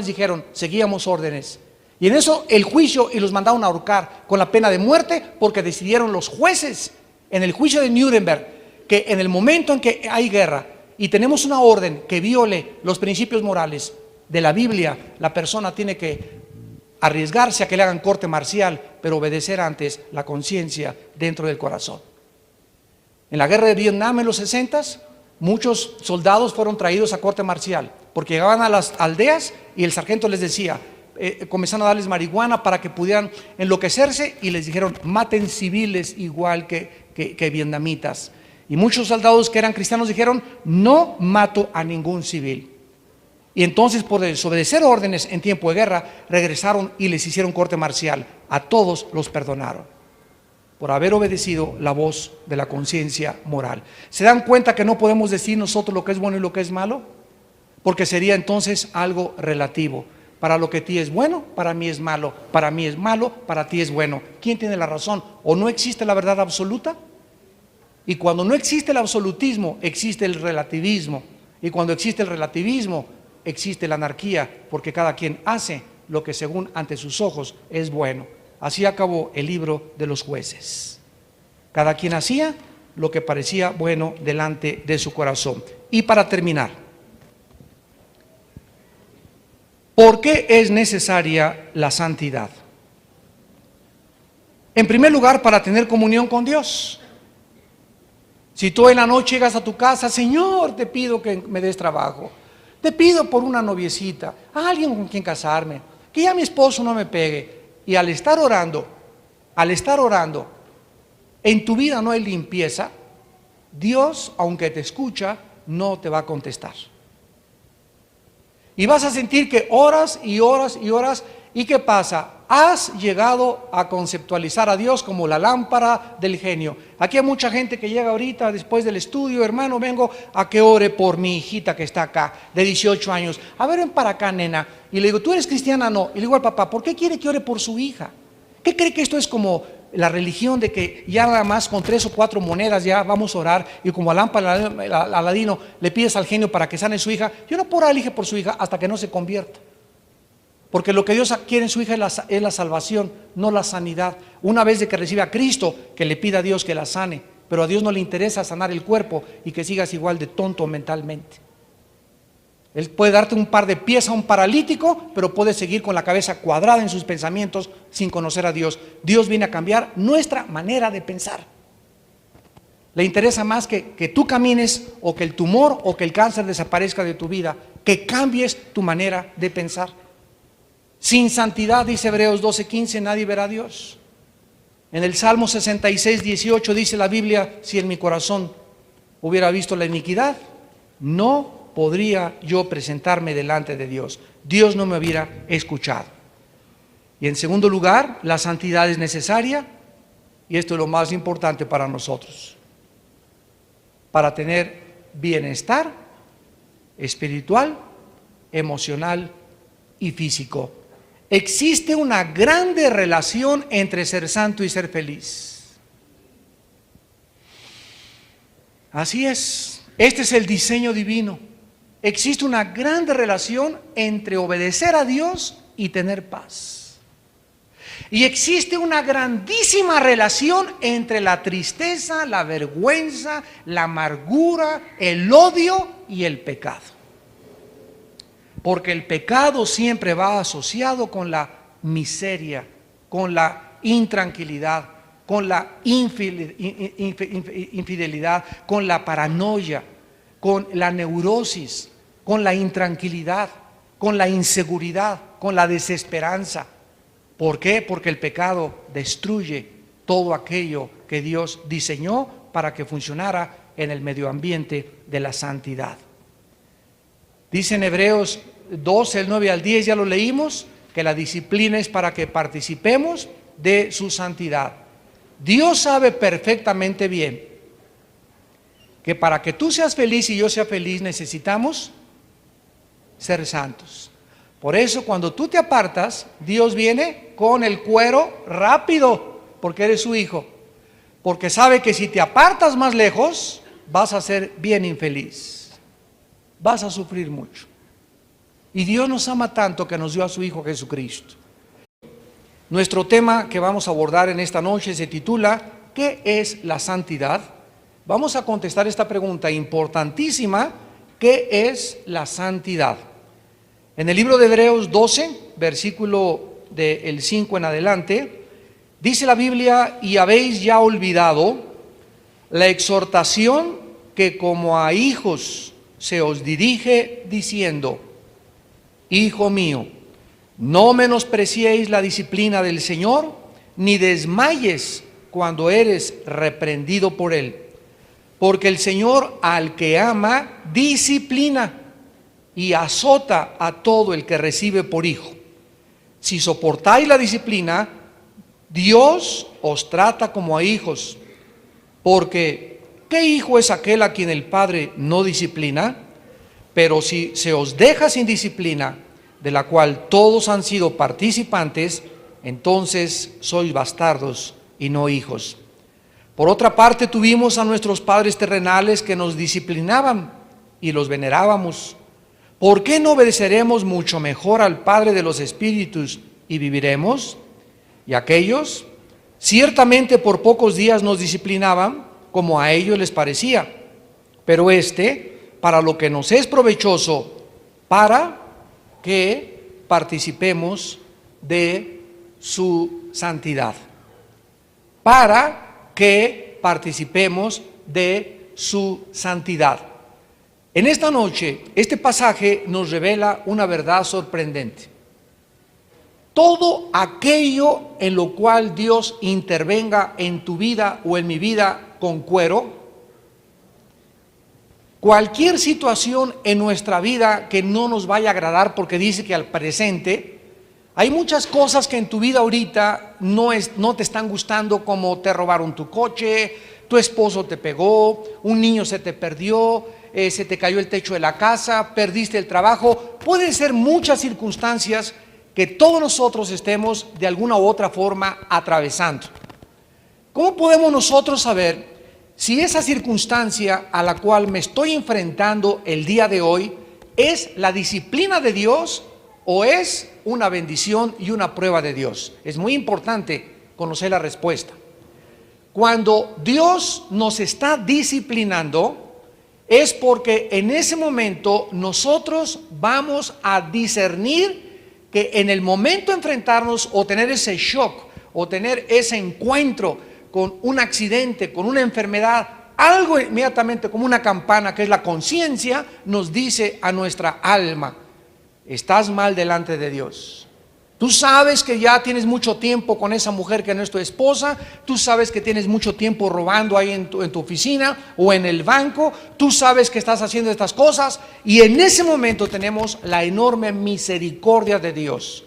dijeron: seguíamos órdenes. Y en eso el juicio, y los mandaron a ahorcar con la pena de muerte, porque decidieron los jueces en el juicio de Nuremberg que en el momento en que hay guerra y tenemos una orden que viole los principios morales de la Biblia, la persona tiene que arriesgarse a que le hagan corte marcial, pero obedecer antes la conciencia dentro del corazón. En la guerra de Vietnam en los 60s, muchos soldados fueron traídos a corte marcial, porque llegaban a las aldeas y el sargento les decía, comenzaron a darles marihuana para que pudieran enloquecerse, y les dijeron, maten civiles igual que vietnamitas. Y muchos soldados que eran cristianos dijeron, no mato a ningún civil. Y entonces, por desobedecer órdenes en tiempo de guerra, regresaron y les hicieron corte marcial. A todos los perdonaron por haber obedecido la voz de la conciencia moral. ¿Se dan cuenta que no podemos decir nosotros lo que es bueno y lo que es malo? Porque sería entonces algo relativo. Para lo que a ti es bueno, para mí es malo. Para mí es malo, para ti es bueno. ¿Quién tiene la razón? ¿O no existe la verdad absoluta? Y cuando no existe el absolutismo, existe el relativismo. Y cuando existe el relativismo, existe la anarquía, porque cada quien hace lo que según ante sus ojos es bueno. Así acabó el libro de los jueces. Cada quien hacía lo que parecía bueno delante de su corazón. Y para terminar, ¿por qué es necesaria la santidad? En primer lugar, para tener comunión con Dios. Si tú en la noche llegas a tu casa, Señor, te pido que me des trabajo, te pido por una noviecita, a alguien con quien casarme, que ya mi esposo no me pegue. Y al estar orando, en tu vida no hay limpieza, Dios, aunque te escucha, no te va a contestar. Y vas a sentir que oras y oras y oras. ¿Y qué pasa? Has llegado a conceptualizar a Dios como la lámpara del genio. Aquí hay mucha gente que llega ahorita después del estudio, hermano, vengo a que ore por mi hijita que está acá, de 18 años. A ver, ven para acá, nena. Y le digo, ¿tú eres cristiana? No. Y le digo al papá, ¿por qué quiere que ore por su hija? ¿Qué cree que esto es como la religión de que ya nada más con 3 o 4 monedas ya vamos a orar, y como a lámpara al Aladino le pides al genio para que sane su hija? Yo no puedo elegir por su hija hasta que no se convierta. Porque lo que Dios quiere en su hija es la salvación, no la sanidad. Una vez de que recibe a Cristo, que le pida a Dios que la sane. Pero a Dios no le interesa sanar el cuerpo y que sigas igual de tonto mentalmente. Él puede darte un par de pies a un paralítico, pero puede seguir con la cabeza cuadrada en sus pensamientos sin conocer a Dios. Dios viene a cambiar nuestra manera de pensar. Le interesa más que tú camines, o que el tumor o que el cáncer desaparezca de tu vida, que cambies tu manera de pensar. Sin santidad, dice Hebreos 12:15, nadie verá a Dios. En el Salmo 66:18 dice la Biblia, si en mi corazón hubiera visto la iniquidad, no podría yo presentarme delante de Dios. Dios no me hubiera escuchado. Y en segundo lugar, la santidad es necesaria, y esto es lo más importante para nosotros, para tener bienestar espiritual, emocional y físico. Existe una grande relación entre ser santo y ser feliz. Así es, este es el diseño divino. Existe una grande relación entre obedecer a Dios y tener paz. Y existe una grandísima relación entre la tristeza, la vergüenza, la amargura, el odio y el pecado. Porque el pecado siempre va asociado con la miseria, con la intranquilidad, con la infidelidad, con la paranoia, con la neurosis, con la intranquilidad, con la inseguridad, con la desesperanza. ¿Por qué? Porque el pecado destruye todo aquello que Dios diseñó para que funcionara en el medio ambiente de la santidad. Dice en Hebreos 12, el 9 al 10, ya lo leímos, que la disciplina es para que participemos de su santidad. Dios sabe perfectamente bien que para que tú seas feliz y yo sea feliz necesitamos ser santos. Por eso cuando tú te apartas, Dios viene con el cuero rápido, porque eres su hijo. Porque sabe que si te apartas más lejos, vas a ser bien infeliz. Vas a sufrir mucho. Y Dios nos ama tanto que nos dio a su Hijo Jesucristo. Nuestro tema que vamos a abordar en esta noche se titula ¿qué es la santidad? Vamos a contestar esta pregunta importantísima: ¿qué es la santidad? En el libro de Hebreos 12, versículo del 5 en adelante, dice la Biblia: y habéis ya olvidado la exhortación que como a hijos se os dirige diciendo: Hijo mío, no menospreciéis la disciplina del Señor, ni desmayes cuando eres reprendido por Él. Porque el Señor al que ama, disciplina y azota a todo el que recibe por hijo. Si soportáis la disciplina, Dios os trata como a hijos. Porque, ¿qué hijo es aquel a quien el Padre no disciplina? Pero si se os deja sin disciplina, de la cual todos han sido participantes, entonces sois bastardos y no hijos. Por otra parte, tuvimos a nuestros padres terrenales que nos disciplinaban y los venerábamos. ¿Por qué no obedeceremos mucho mejor al Padre de los Espíritus y viviremos? Y aquellos, ciertamente por pocos días nos disciplinaban, como a ellos les parecía, pero para lo que nos es provechoso, para que participemos de su santidad. Para que participemos de su santidad. En esta noche, este pasaje nos revela una verdad sorprendente. Todo aquello en lo cual Dios intervenga en tu vida o en mi vida con cuero, cualquier situación en nuestra vida que no nos vaya a agradar, porque dice que al presente, hay muchas cosas que en tu vida ahorita no te están gustando, como te robaron tu coche, tu esposo te pegó, un niño se te perdió, se te cayó el techo de la casa, perdiste el trabajo. Pueden ser muchas circunstancias que todos nosotros estemos de alguna u otra forma atravesando. ¿Cómo podemos nosotros saber si esa circunstancia a la cual me estoy enfrentando el día de hoy es la disciplina de Dios o es una bendición y una prueba de Dios? Es muy importante conocer la respuesta. Cuando Dios nos está disciplinando, es porque en ese momento nosotros vamos a discernir que en el momento de enfrentarnos o tener ese shock o tener ese encuentro con un accidente, con una enfermedad, algo inmediatamente como una campana, que es la conciencia, nos dice a nuestra alma: estás mal delante de Dios. Tú sabes que ya tienes mucho tiempo con esa mujer que no es tu esposa, tú sabes que tienes mucho tiempo robando ahí en tu oficina o en el banco, tú sabes que estás haciendo estas cosas, y en ese momento tenemos la enorme misericordia de Dios,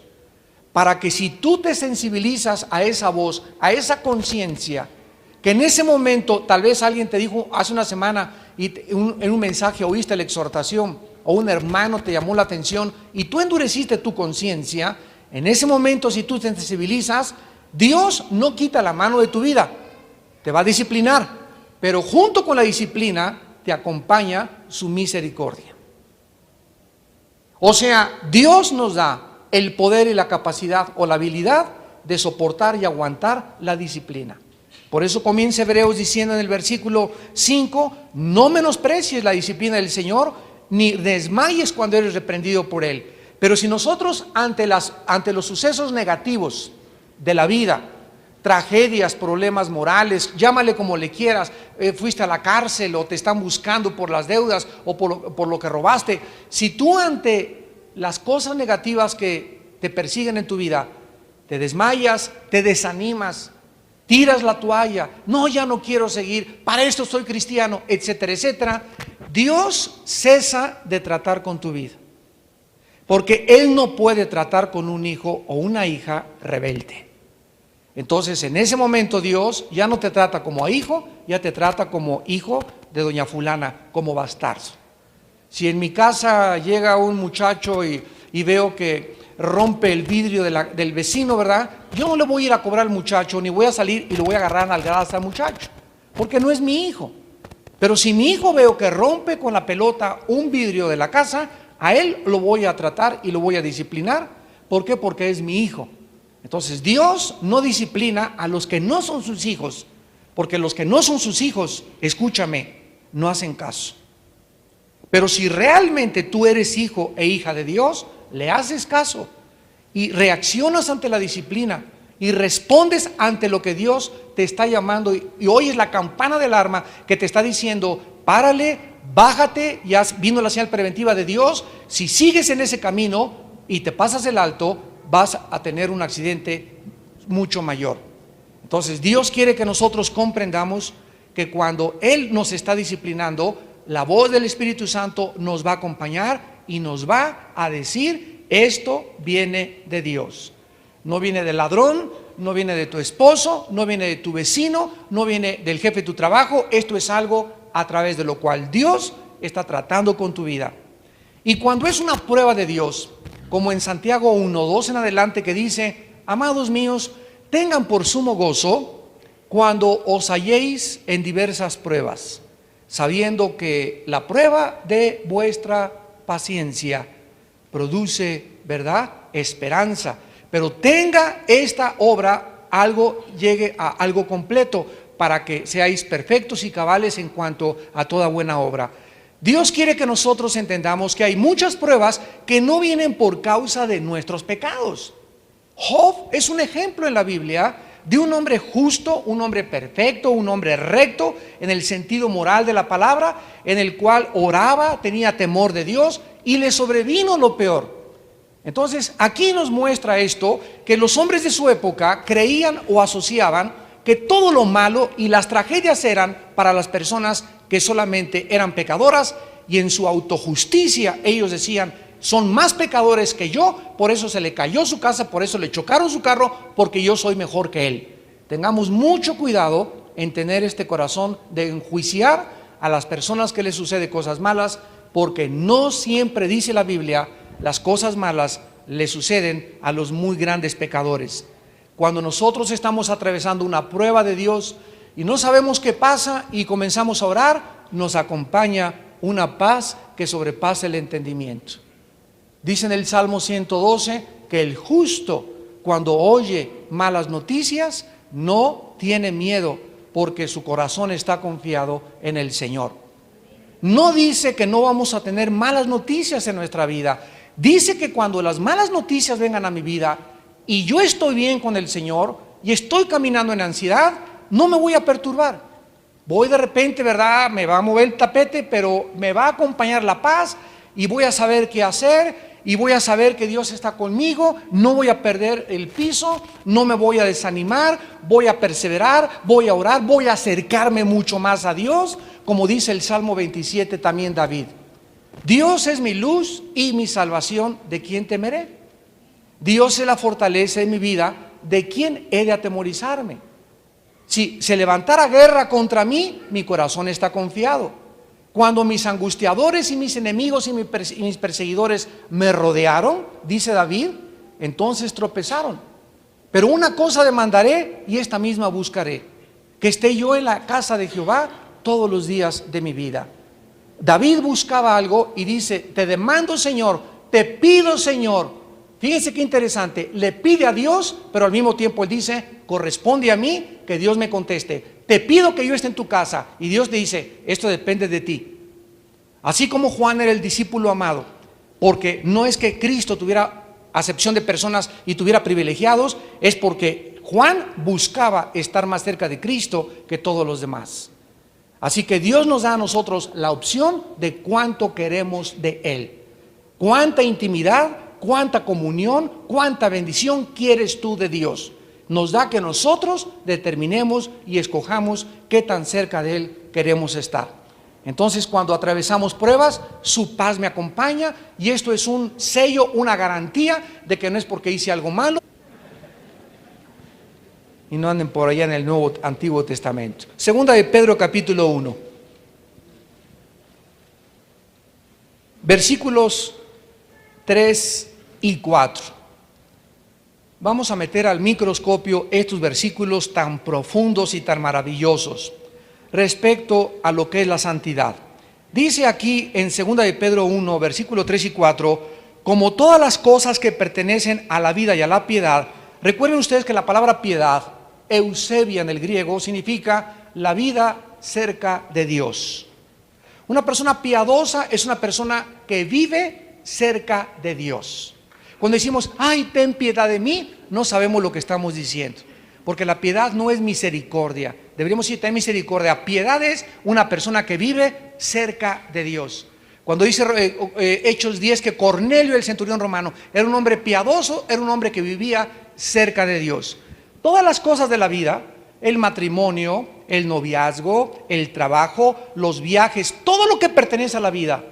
para que si tú te sensibilizas a esa voz, a esa conciencia, que en ese momento tal vez alguien te dijo hace una semana y en un mensaje oíste la exhortación, o un hermano te llamó la atención y tú endureciste tu conciencia, en ese momento, si tú te sensibilizas, Dios no quita la mano de tu vida, te va a disciplinar, pero junto con la disciplina te acompaña su misericordia. O sea, Dios nos da el poder y la capacidad o la habilidad de soportar y aguantar la disciplina. Por eso comienza Hebreos diciendo en el versículo 5: no menosprecies la disciplina del Señor, ni desmayes cuando eres reprendido por Él. Pero si nosotros ante los sucesos negativos de la vida, tragedias, problemas morales, llámale como le quieras, fuiste a la cárcel o te están buscando por las deudas o por lo que robaste, si tú ante las cosas negativas que te persiguen en tu vida, te desmayas, te desanimas, tiras la toalla, no, ya no quiero seguir, para esto soy cristiano, etcétera, etcétera, Dios cesa de tratar con tu vida. Porque Él no puede tratar con un hijo o una hija rebelde. Entonces, en ese momento Dios ya no te trata como a hijo, ya te trata como hijo de doña fulana, como bastardo. Si en mi casa llega un muchacho y veo que rompe el vidrio del vecino, ¿verdad? Yo no le voy a ir a cobrar al muchacho, ni voy a salir y lo voy a agarrar a nalgadas al muchacho, porque no es mi hijo. Pero si mi hijo veo que rompe con la pelota un vidrio de la casa, a él lo voy a tratar y lo voy a disciplinar. ¿Por qué? Porque es mi hijo. Entonces Dios no disciplina a los que no son sus hijos, porque los que no son sus hijos, escúchame, no hacen caso. Pero si realmente tú eres hijo e hija de Dios, le haces caso y reaccionas ante la disciplina y respondes ante lo que Dios te está llamando y oyes la campana de alarma que te está diciendo: párale, bájate, ya vino la señal preventiva de Dios. Si sigues en ese camino y te pasas el alto, vas a tener un accidente mucho mayor. Entonces Dios quiere que nosotros comprendamos que cuando Él nos está disciplinando, la voz del Espíritu Santo nos va a acompañar y nos va a decir: esto viene de Dios. No viene del ladrón, no viene de tu esposo, no viene de tu vecino, no viene del jefe de tu trabajo. Esto es algo a través de lo cual Dios está tratando con tu vida. Y cuando es una prueba de Dios, como en Santiago 1:2 en adelante, que dice: amados míos, tengan por sumo gozo cuando os halléis en diversas pruebas, sabiendo que la prueba de vuestra paciencia produce, ¿verdad?, esperanza. Pero tenga esta obra llegue a algo completo, para que seáis perfectos y cabales en cuanto a toda buena obra. Dios quiere que nosotros entendamos que hay muchas pruebas que no vienen por causa de nuestros pecados. Job es un ejemplo en la Biblia de un hombre justo, un hombre perfecto, un hombre recto en el sentido moral de la palabra, en el cual oraba, tenía temor de Dios y le sobrevino lo peor. Entonces aquí nos muestra esto, que los hombres de su época creían o asociaban que todo lo malo y las tragedias eran para las personas que solamente eran pecadoras, y en su autojusticia ellos decían: son más pecadores que yo, por eso se le cayó su casa, por eso le chocaron su carro, porque yo soy mejor que él. Tengamos mucho cuidado en tener este corazón de enjuiciar a las personas que les sucede cosas malas, porque no siempre dice la Biblia las cosas malas le suceden a los muy grandes pecadores. Cuando nosotros estamos atravesando una prueba de Dios y no sabemos qué pasa y comenzamos a orar, nos acompaña una paz que sobrepasa el entendimiento. Dice en el Salmo 112 que el justo, cuando oye malas noticias, no tiene miedo, porque su corazón está confiado en el Señor. No dice que no vamos a tener malas noticias en nuestra vida. Dice que cuando las malas noticias vengan a mi vida y yo estoy bien con el Señor y estoy caminando en ansiedad, no me voy a perturbar. Voy de repente, ¿verdad?, me va a mover el tapete, pero me va a acompañar la paz y voy a saber qué hacer y voy a saber que Dios está conmigo. No voy a perder el piso, no me voy a desanimar, voy a perseverar, voy a orar, voy a acercarme mucho más a Dios, como dice el Salmo 27 también David. Dios es mi luz y mi salvación, ¿de quién temeré? Dios es la fortaleza de mi vida, ¿de quién he de atemorizarme? Si se levantara guerra contra mí, mi corazón está confiado. Cuando mis angustiadores y mis enemigos y mis perseguidores me rodearon, dice David, entonces tropezaron. Pero una cosa demandaré y esta misma buscaré: que esté yo en la casa de Jehová todos los días de mi vida. David buscaba algo y dice: te demando, Señor, te pido, Señor. Fíjense qué interesante, le pide a Dios, pero al mismo tiempo él dice: corresponde a mí que Dios me conteste. Te pido que yo esté en tu casa, y Dios le dice: esto depende de ti. Así como Juan era el discípulo amado, porque no es que Cristo tuviera acepción de personas y tuviera privilegiados, es porque Juan buscaba estar más cerca de Cristo que todos los demás. Así que Dios nos da a nosotros la opción de cuánto queremos de Él. Cuánta intimidad, cuánta comunión, cuánta bendición quieres tú de Dios. Nos da que nosotros determinemos y escojamos qué tan cerca de Él queremos estar. Entonces, cuando atravesamos pruebas, su paz me acompaña, y esto es un sello, una garantía de que no es porque hice algo malo. Y no anden por allá en el Antiguo Testamento. Segunda de Pedro capítulo 1, versículos 3 y 4. Vamos a meter al microscopio estos versículos tan profundos y tan maravillosos respecto a lo que es la santidad. Dice aquí en segunda de Pedro 1, versículos 3 y 4: como todas las cosas que pertenecen a la vida y a la piedad. Recuerden ustedes que la palabra piedad, eusebia en el griego, significa la vida cerca de Dios. Una persona piadosa es una persona que vive cerca de Dios. Cuando decimos: ay, ten piedad de mí, no sabemos lo que estamos diciendo, porque la piedad no es misericordia. Deberíamos decir: ten misericordia. Piedad es una persona que vive cerca de Dios. Cuando dice Hechos 10 que Cornelio, el centurión romano, era un hombre piadoso, era un hombre que vivía cerca de Dios. Todas las cosas de la vida, el matrimonio, el noviazgo, el trabajo, los viajes, todo lo que pertenece a la vida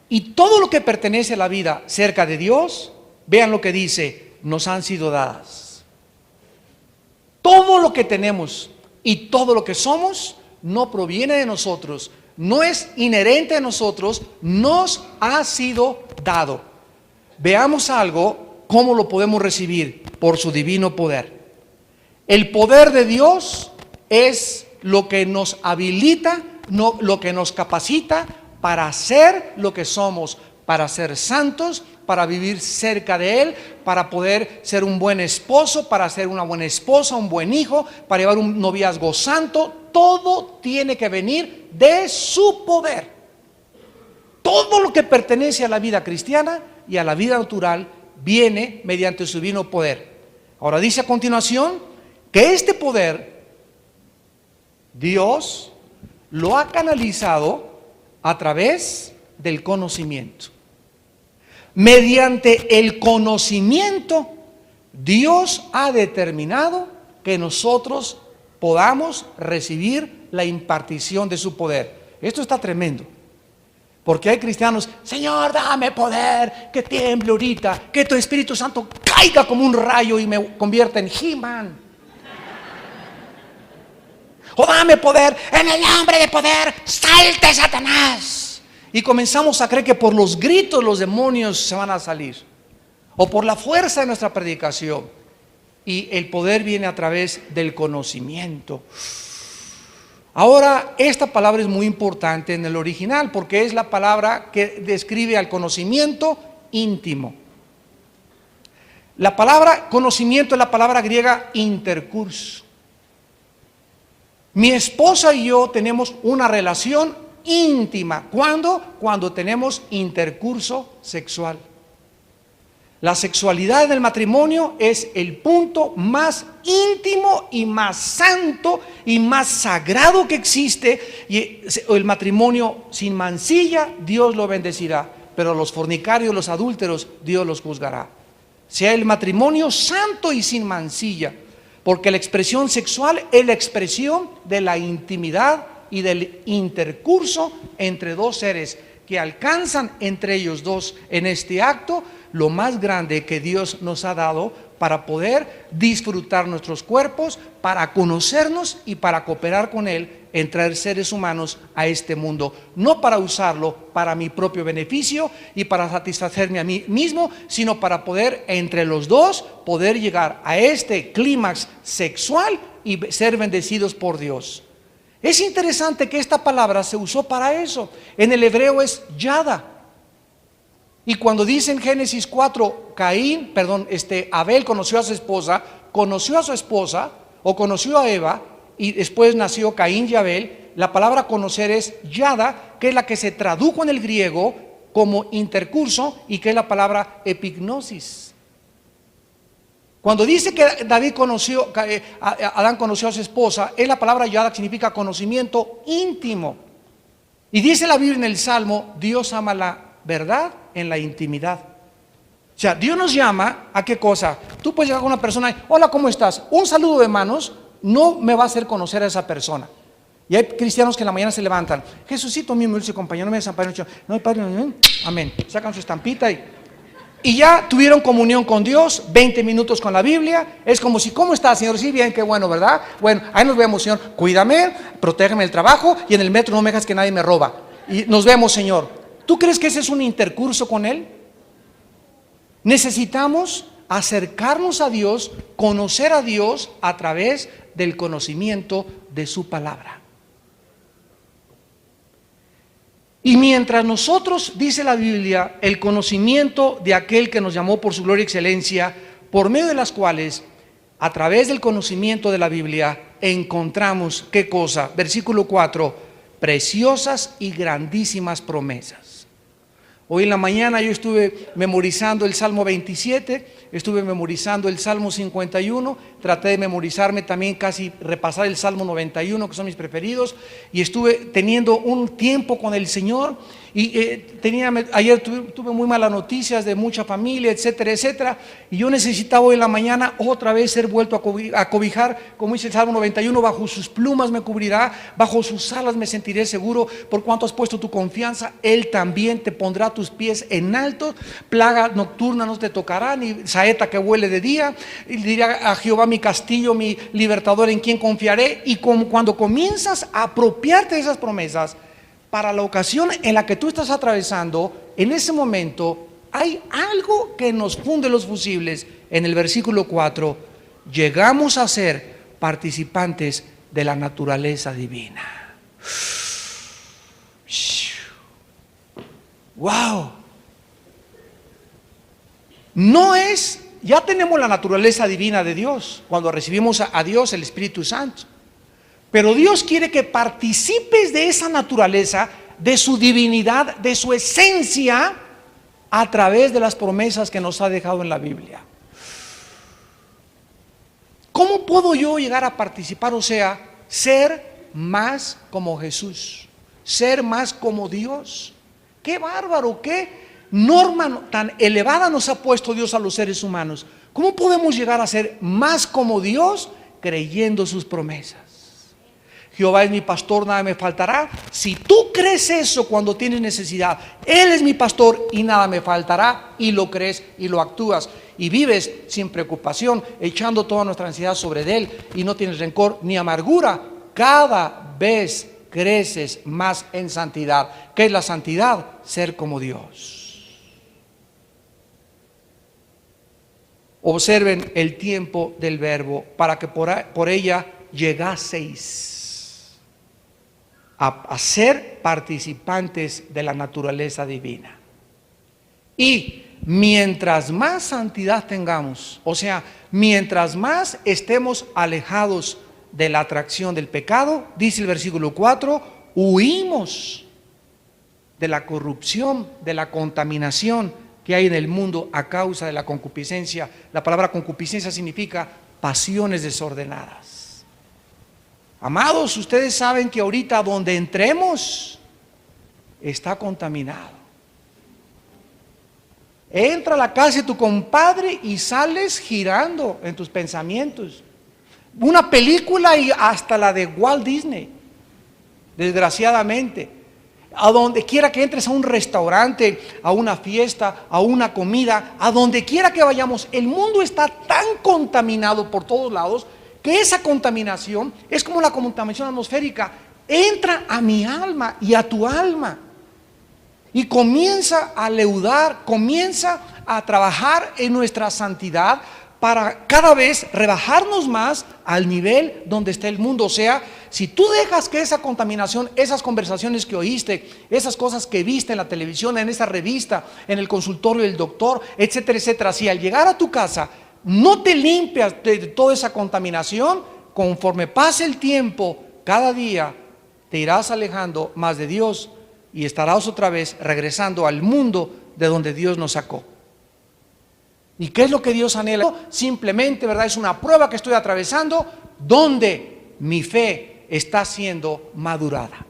y todo lo que pertenece a la vida cerca de Dios, vean lo que dice, nos han sido dadas. Todo lo que tenemos y todo lo que somos no proviene de nosotros, no es inherente a nosotros, nos ha sido dado. Veamos algo, cómo lo podemos recibir por su divino poder. El poder de Dios es lo que nos habilita, no, lo que nos capacita para ser lo que somos, para ser santos, para vivir cerca de Él, para poder ser un buen esposo, para ser una buena esposa, un buen hijo, para llevar un noviazgo santo. Todo tiene que venir de su poder. Todo lo que pertenece a la vida cristiana y a la vida natural viene mediante su divino poder. Ahora dice a continuación que este poder Dios lo ha canalizado a través del conocimiento. Mediante el conocimiento, Dios ha determinado que nosotros podamos recibir la impartición de su poder. Esto está tremendo, porque hay cristianos, Señor, dame poder, que tiemble ahorita, que tu Espíritu Santo caiga como un rayo y me convierta en He-Man. O dame poder, en el nombre de poder, salte Satanás. Y comenzamos a creer que por los gritos los demonios se van a salir, o por la fuerza de nuestra predicación. Y el poder viene a través del conocimiento. Ahora, esta palabra es muy importante en el original, porque es la palabra que describe al conocimiento íntimo. La palabra conocimiento es la palabra griega intercurso. Mi esposa y yo tenemos una relación íntima. ¿Cuándo? Cuando tenemos intercurso sexual. La sexualidad del matrimonio es el punto más íntimo y más santo y más sagrado que existe. Y el matrimonio sin mancilla, Dios lo bendecirá, pero los fornicarios, los adúlteros, Dios los juzgará. Sea el matrimonio santo y sin mancilla, porque la expresión sexual es la expresión de la intimidad y del intercurso entre dos seres que alcanzan entre ellos dos en este acto lo más grande que Dios nos ha dado para poder disfrutar nuestros cuerpos, para conocernos y para cooperar con Él en traer seres humanos a este mundo, no para usarlo para mi propio beneficio y para satisfacerme a mí mismo, sino para poder entre los dos poder llegar a este clímax sexual y ser bendecidos por Dios. Es interesante que esta palabra se usó para eso. En el hebreo es yada. Y cuando dice en Génesis 4, Abel conoció a su esposa o conoció a Eva y después nació Caín y Abel, la palabra conocer es yada, que es la que se tradujo en el griego como intercurso y que es la palabra epignosis. Cuando dice que Adán conoció a su esposa, es la palabra yada que significa conocimiento íntimo. Y dice la Biblia en el Salmo, Dios ama la verdad en la intimidad. O sea, Dios nos llama a qué cosa. Tú puedes llegar a una persona y, hola, ¿cómo estás? Un saludo de manos no me va a hacer conocer a esa persona. Y hay cristianos que en la mañana se levantan, Jesucito mío, mi dulce compañero, no me desamparen. No, Padre, amén. Sacan su estampita y ya tuvieron comunión con Dios, 20 minutos con la Biblia. Es como si, ¿cómo estás, Señor? Sí, bien, qué bueno, ¿verdad? Bueno, ahí nos vemos, Señor. Cuídame, protégeme el trabajo y en el metro no me dejas que nadie me roba. Y nos vemos, Señor. ¿Tú crees que ese es un intercurso con Él? Necesitamos acercarnos a Dios, conocer a Dios a través del conocimiento de su palabra. Y mientras nosotros, dice la Biblia, el conocimiento de aquel que nos llamó por su gloria y excelencia, por medio de las cuales, a través del conocimiento de la Biblia, encontramos, ¿qué cosa? Versículo 4, preciosas y grandísimas promesas. Hoy en la mañana yo estuve memorizando el Salmo 27, estuve memorizando el Salmo 51, traté de memorizarme también casi repasar el Salmo 91, que son mis preferidos, y estuve teniendo un tiempo con el Señor. Y ayer tuve muy malas noticias de mucha familia, etcétera, etcétera, y yo necesitaba hoy en la mañana otra vez ser vuelto a cobijar, como dice el Salmo 91, bajo sus plumas me cubrirá, bajo sus alas me sentiré seguro, por cuanto has puesto tu confianza, Él también te pondrá tus pies en alto, plaga nocturna no te tocará, ni saeta que vuele de día, y dirá a Jehová mi castillo, mi libertador, en quien confiaré. Y cuando comienzas a apropiarte de esas promesas, para la ocasión en la que tú estás atravesando, en ese momento hay algo que nos funde los fusibles. En el versículo 4, llegamos a ser participantes de la naturaleza divina. ¡Wow! No es, ya tenemos la naturaleza divina de Dios cuando recibimos a Dios, el Espíritu Santo. Pero Dios quiere que participes de esa naturaleza, de su divinidad, de su esencia, a través de las promesas que nos ha dejado en la Biblia. ¿Cómo puedo yo llegar a participar? O sea, ser más como Jesús, ser más como Dios. ¡Qué bárbaro! ¡Qué norma tan elevada nos ha puesto Dios a los seres humanos! ¿Cómo podemos llegar a ser más como Dios creyendo sus promesas? Jehová es mi pastor, nada me faltará. Si tú crees eso cuando tienes necesidad, Él es mi pastor y nada me faltará, y lo crees y lo actúas, y vives sin preocupación, echando toda nuestra ansiedad sobre Él, y no tienes rencor ni amargura, cada vez creces más en santidad. ¿Qué es la santidad? Ser como Dios. Observen el tiempo del verbo, para que por ella llegaseis a ser participantes de la naturaleza divina. Y mientras más santidad tengamos, o sea, mientras más estemos alejados de la atracción del pecado, dice el versículo 4, huimos de la corrupción, de la contaminación que hay en el mundo a causa de la concupiscencia. La palabra concupiscencia significa pasiones desordenadas. Amados, ustedes saben que ahorita donde entremos está contaminado. Entra a la casa de tu compadre y sales girando en tus pensamientos. Una película y hasta la de Walt Disney, desgraciadamente. A donde quiera que entres, a un restaurante, a una fiesta, a una comida, a donde quiera que vayamos, el mundo está tan contaminado por todos lados que esa contaminación es como la contaminación atmosférica, entra a mi alma y a tu alma y comienza a leudar, comienza a trabajar en nuestra santidad para cada vez rebajarnos más al nivel donde está el mundo. O sea, si tú dejas que esa contaminación, esas conversaciones que oíste, esas cosas que viste en la televisión, en esa revista, en el consultorio del doctor, etcétera, etcétera, si al llegar a tu casa no te limpias de toda esa contaminación, conforme pase el tiempo, cada día te irás alejando más de Dios y estarás otra vez regresando al mundo de donde Dios nos sacó. ¿Y qué es lo que Dios anhela? Simplemente, ¿verdad? Es una prueba que estoy atravesando donde mi fe está siendo madurada,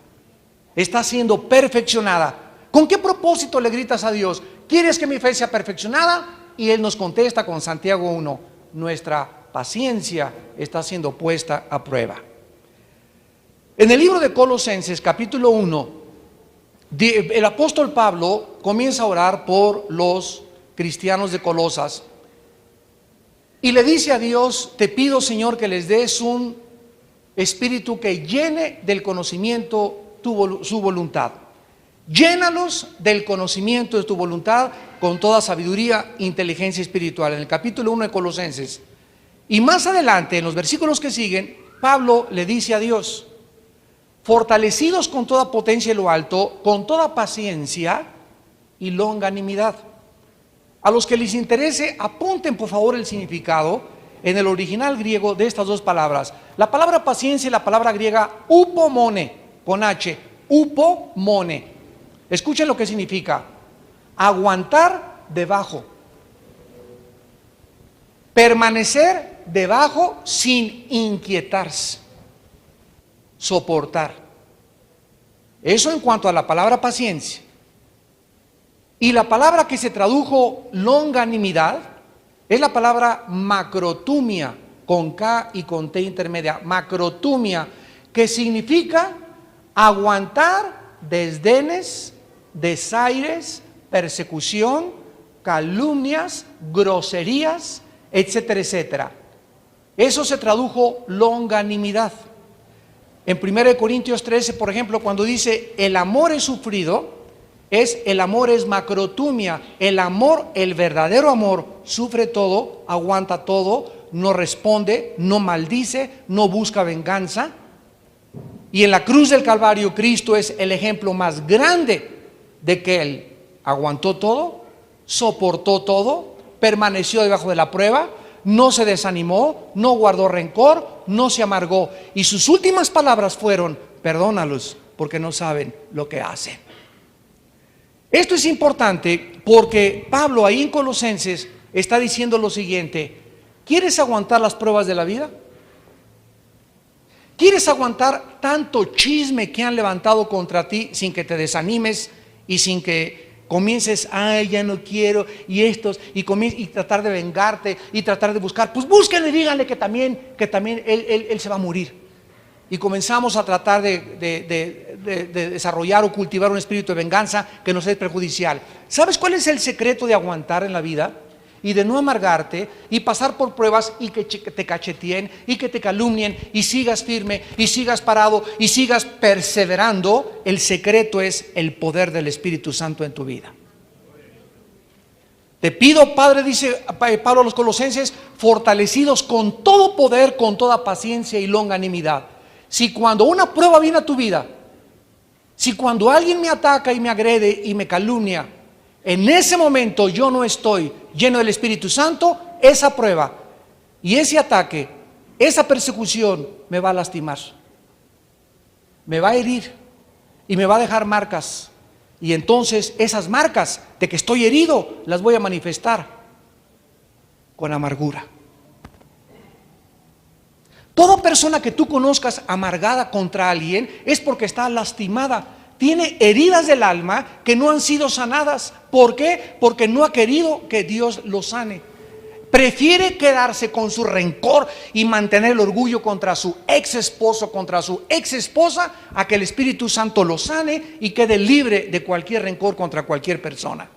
está siendo perfeccionada. ¿Con qué propósito le gritas a Dios? ¿Quieres que mi fe sea perfeccionada? Y Él nos contesta con Santiago 1, nuestra paciencia está siendo puesta a prueba. En el libro de Colosenses, capítulo 1, el apóstol Pablo comienza a orar por los cristianos de Colosas y le dice a Dios: te pido, Señor, que les des un espíritu que llene del conocimiento su voluntad. Llénalos del conocimiento de tu voluntad con toda sabiduría e inteligencia espiritual. En el capítulo 1 de Colosenses. Y más adelante, en los versículos que siguen, Pablo le dice a Dios: fortalecidos con toda potencia en lo alto, con toda paciencia y longanimidad. A los que les interese, apunten por favor el significado en el original griego de estas dos palabras. La palabra paciencia y la palabra griega upomone, con H, upomone. Escuchen lo que significa: aguantar debajo. Permanecer debajo sin inquietarse. Soportar. Eso en cuanto a la palabra paciencia. Y la palabra que se tradujo longanimidad es la palabra macrotumia, con K y con T intermedia. Macrotumia, que significa aguantar desdenes, desaires, persecución, calumnias, groserías, etcétera, etcétera. Eso se tradujo longanimidad. En 1 Corintios 13, por ejemplo, cuando dice el amor es sufrido, el amor es macrotumia. El amor, el verdadero amor, sufre todo, aguanta todo, no responde, no maldice, no busca venganza. Y en la cruz del Calvario, Cristo es el ejemplo más grande de que Él aguantó todo, soportó todo, permaneció debajo de la prueba, no se desanimó, no guardó rencor, no se amargó. Y sus últimas palabras fueron: perdónalos porque no saben lo que hacen. Esto es importante porque Pablo ahí en Colosenses está diciendo lo siguiente: ¿quieres aguantar las pruebas de la vida? ¿Quieres aguantar tanto chisme que han levantado contra ti sin que te desanimes y sin que comiences, ay, ya no quiero, y y tratar de vengarte y tratar de buscar? Pues búsquenle, díganle que también él se va a morir. Y comenzamos a tratar de desarrollar o cultivar un espíritu de venganza que nos es perjudicial. ¿Sabes cuál es el secreto de aguantar en la vida? Y de no amargarte y pasar por pruebas y que te cacheteen y que te calumnien y sigas firme y sigas parado y sigas perseverando. El secreto es el poder del Espíritu Santo en tu vida. Te pido, Padre, dice Pablo a los Colosenses, fortalecidos con todo poder, con toda paciencia y longanimidad. Si cuando una prueba viene a tu vida, si cuando alguien me ataca y me agrede y me calumnia, en ese momento yo no estoy lleno del Espíritu Santo, esa prueba y ese ataque, esa persecución me va a lastimar, me va a herir y me va a dejar marcas. Y entonces esas marcas de que estoy herido las voy a manifestar con amargura. Toda persona que tú conozcas amargada contra alguien es porque está lastimada. Tiene heridas del alma que no han sido sanadas. ¿Por qué? Porque no ha querido que Dios lo sane. Prefiere quedarse con su rencor y mantener el orgullo contra su ex esposo, contra su ex esposa, a que el Espíritu Santo lo sane y quede libre de cualquier rencor contra cualquier persona.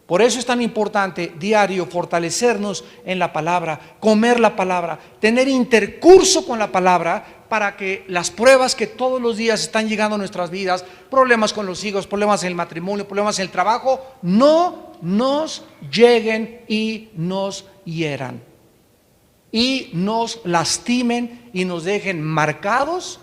Por eso es tan importante diario fortalecernos en la palabra, comer la palabra, tener intercurso con la palabra, para que las pruebas que todos los días están llegando a nuestras vidas, problemas con los hijos, problemas en el matrimonio, problemas en el trabajo, no nos lleguen y nos hieran y nos lastimen y nos dejen marcados,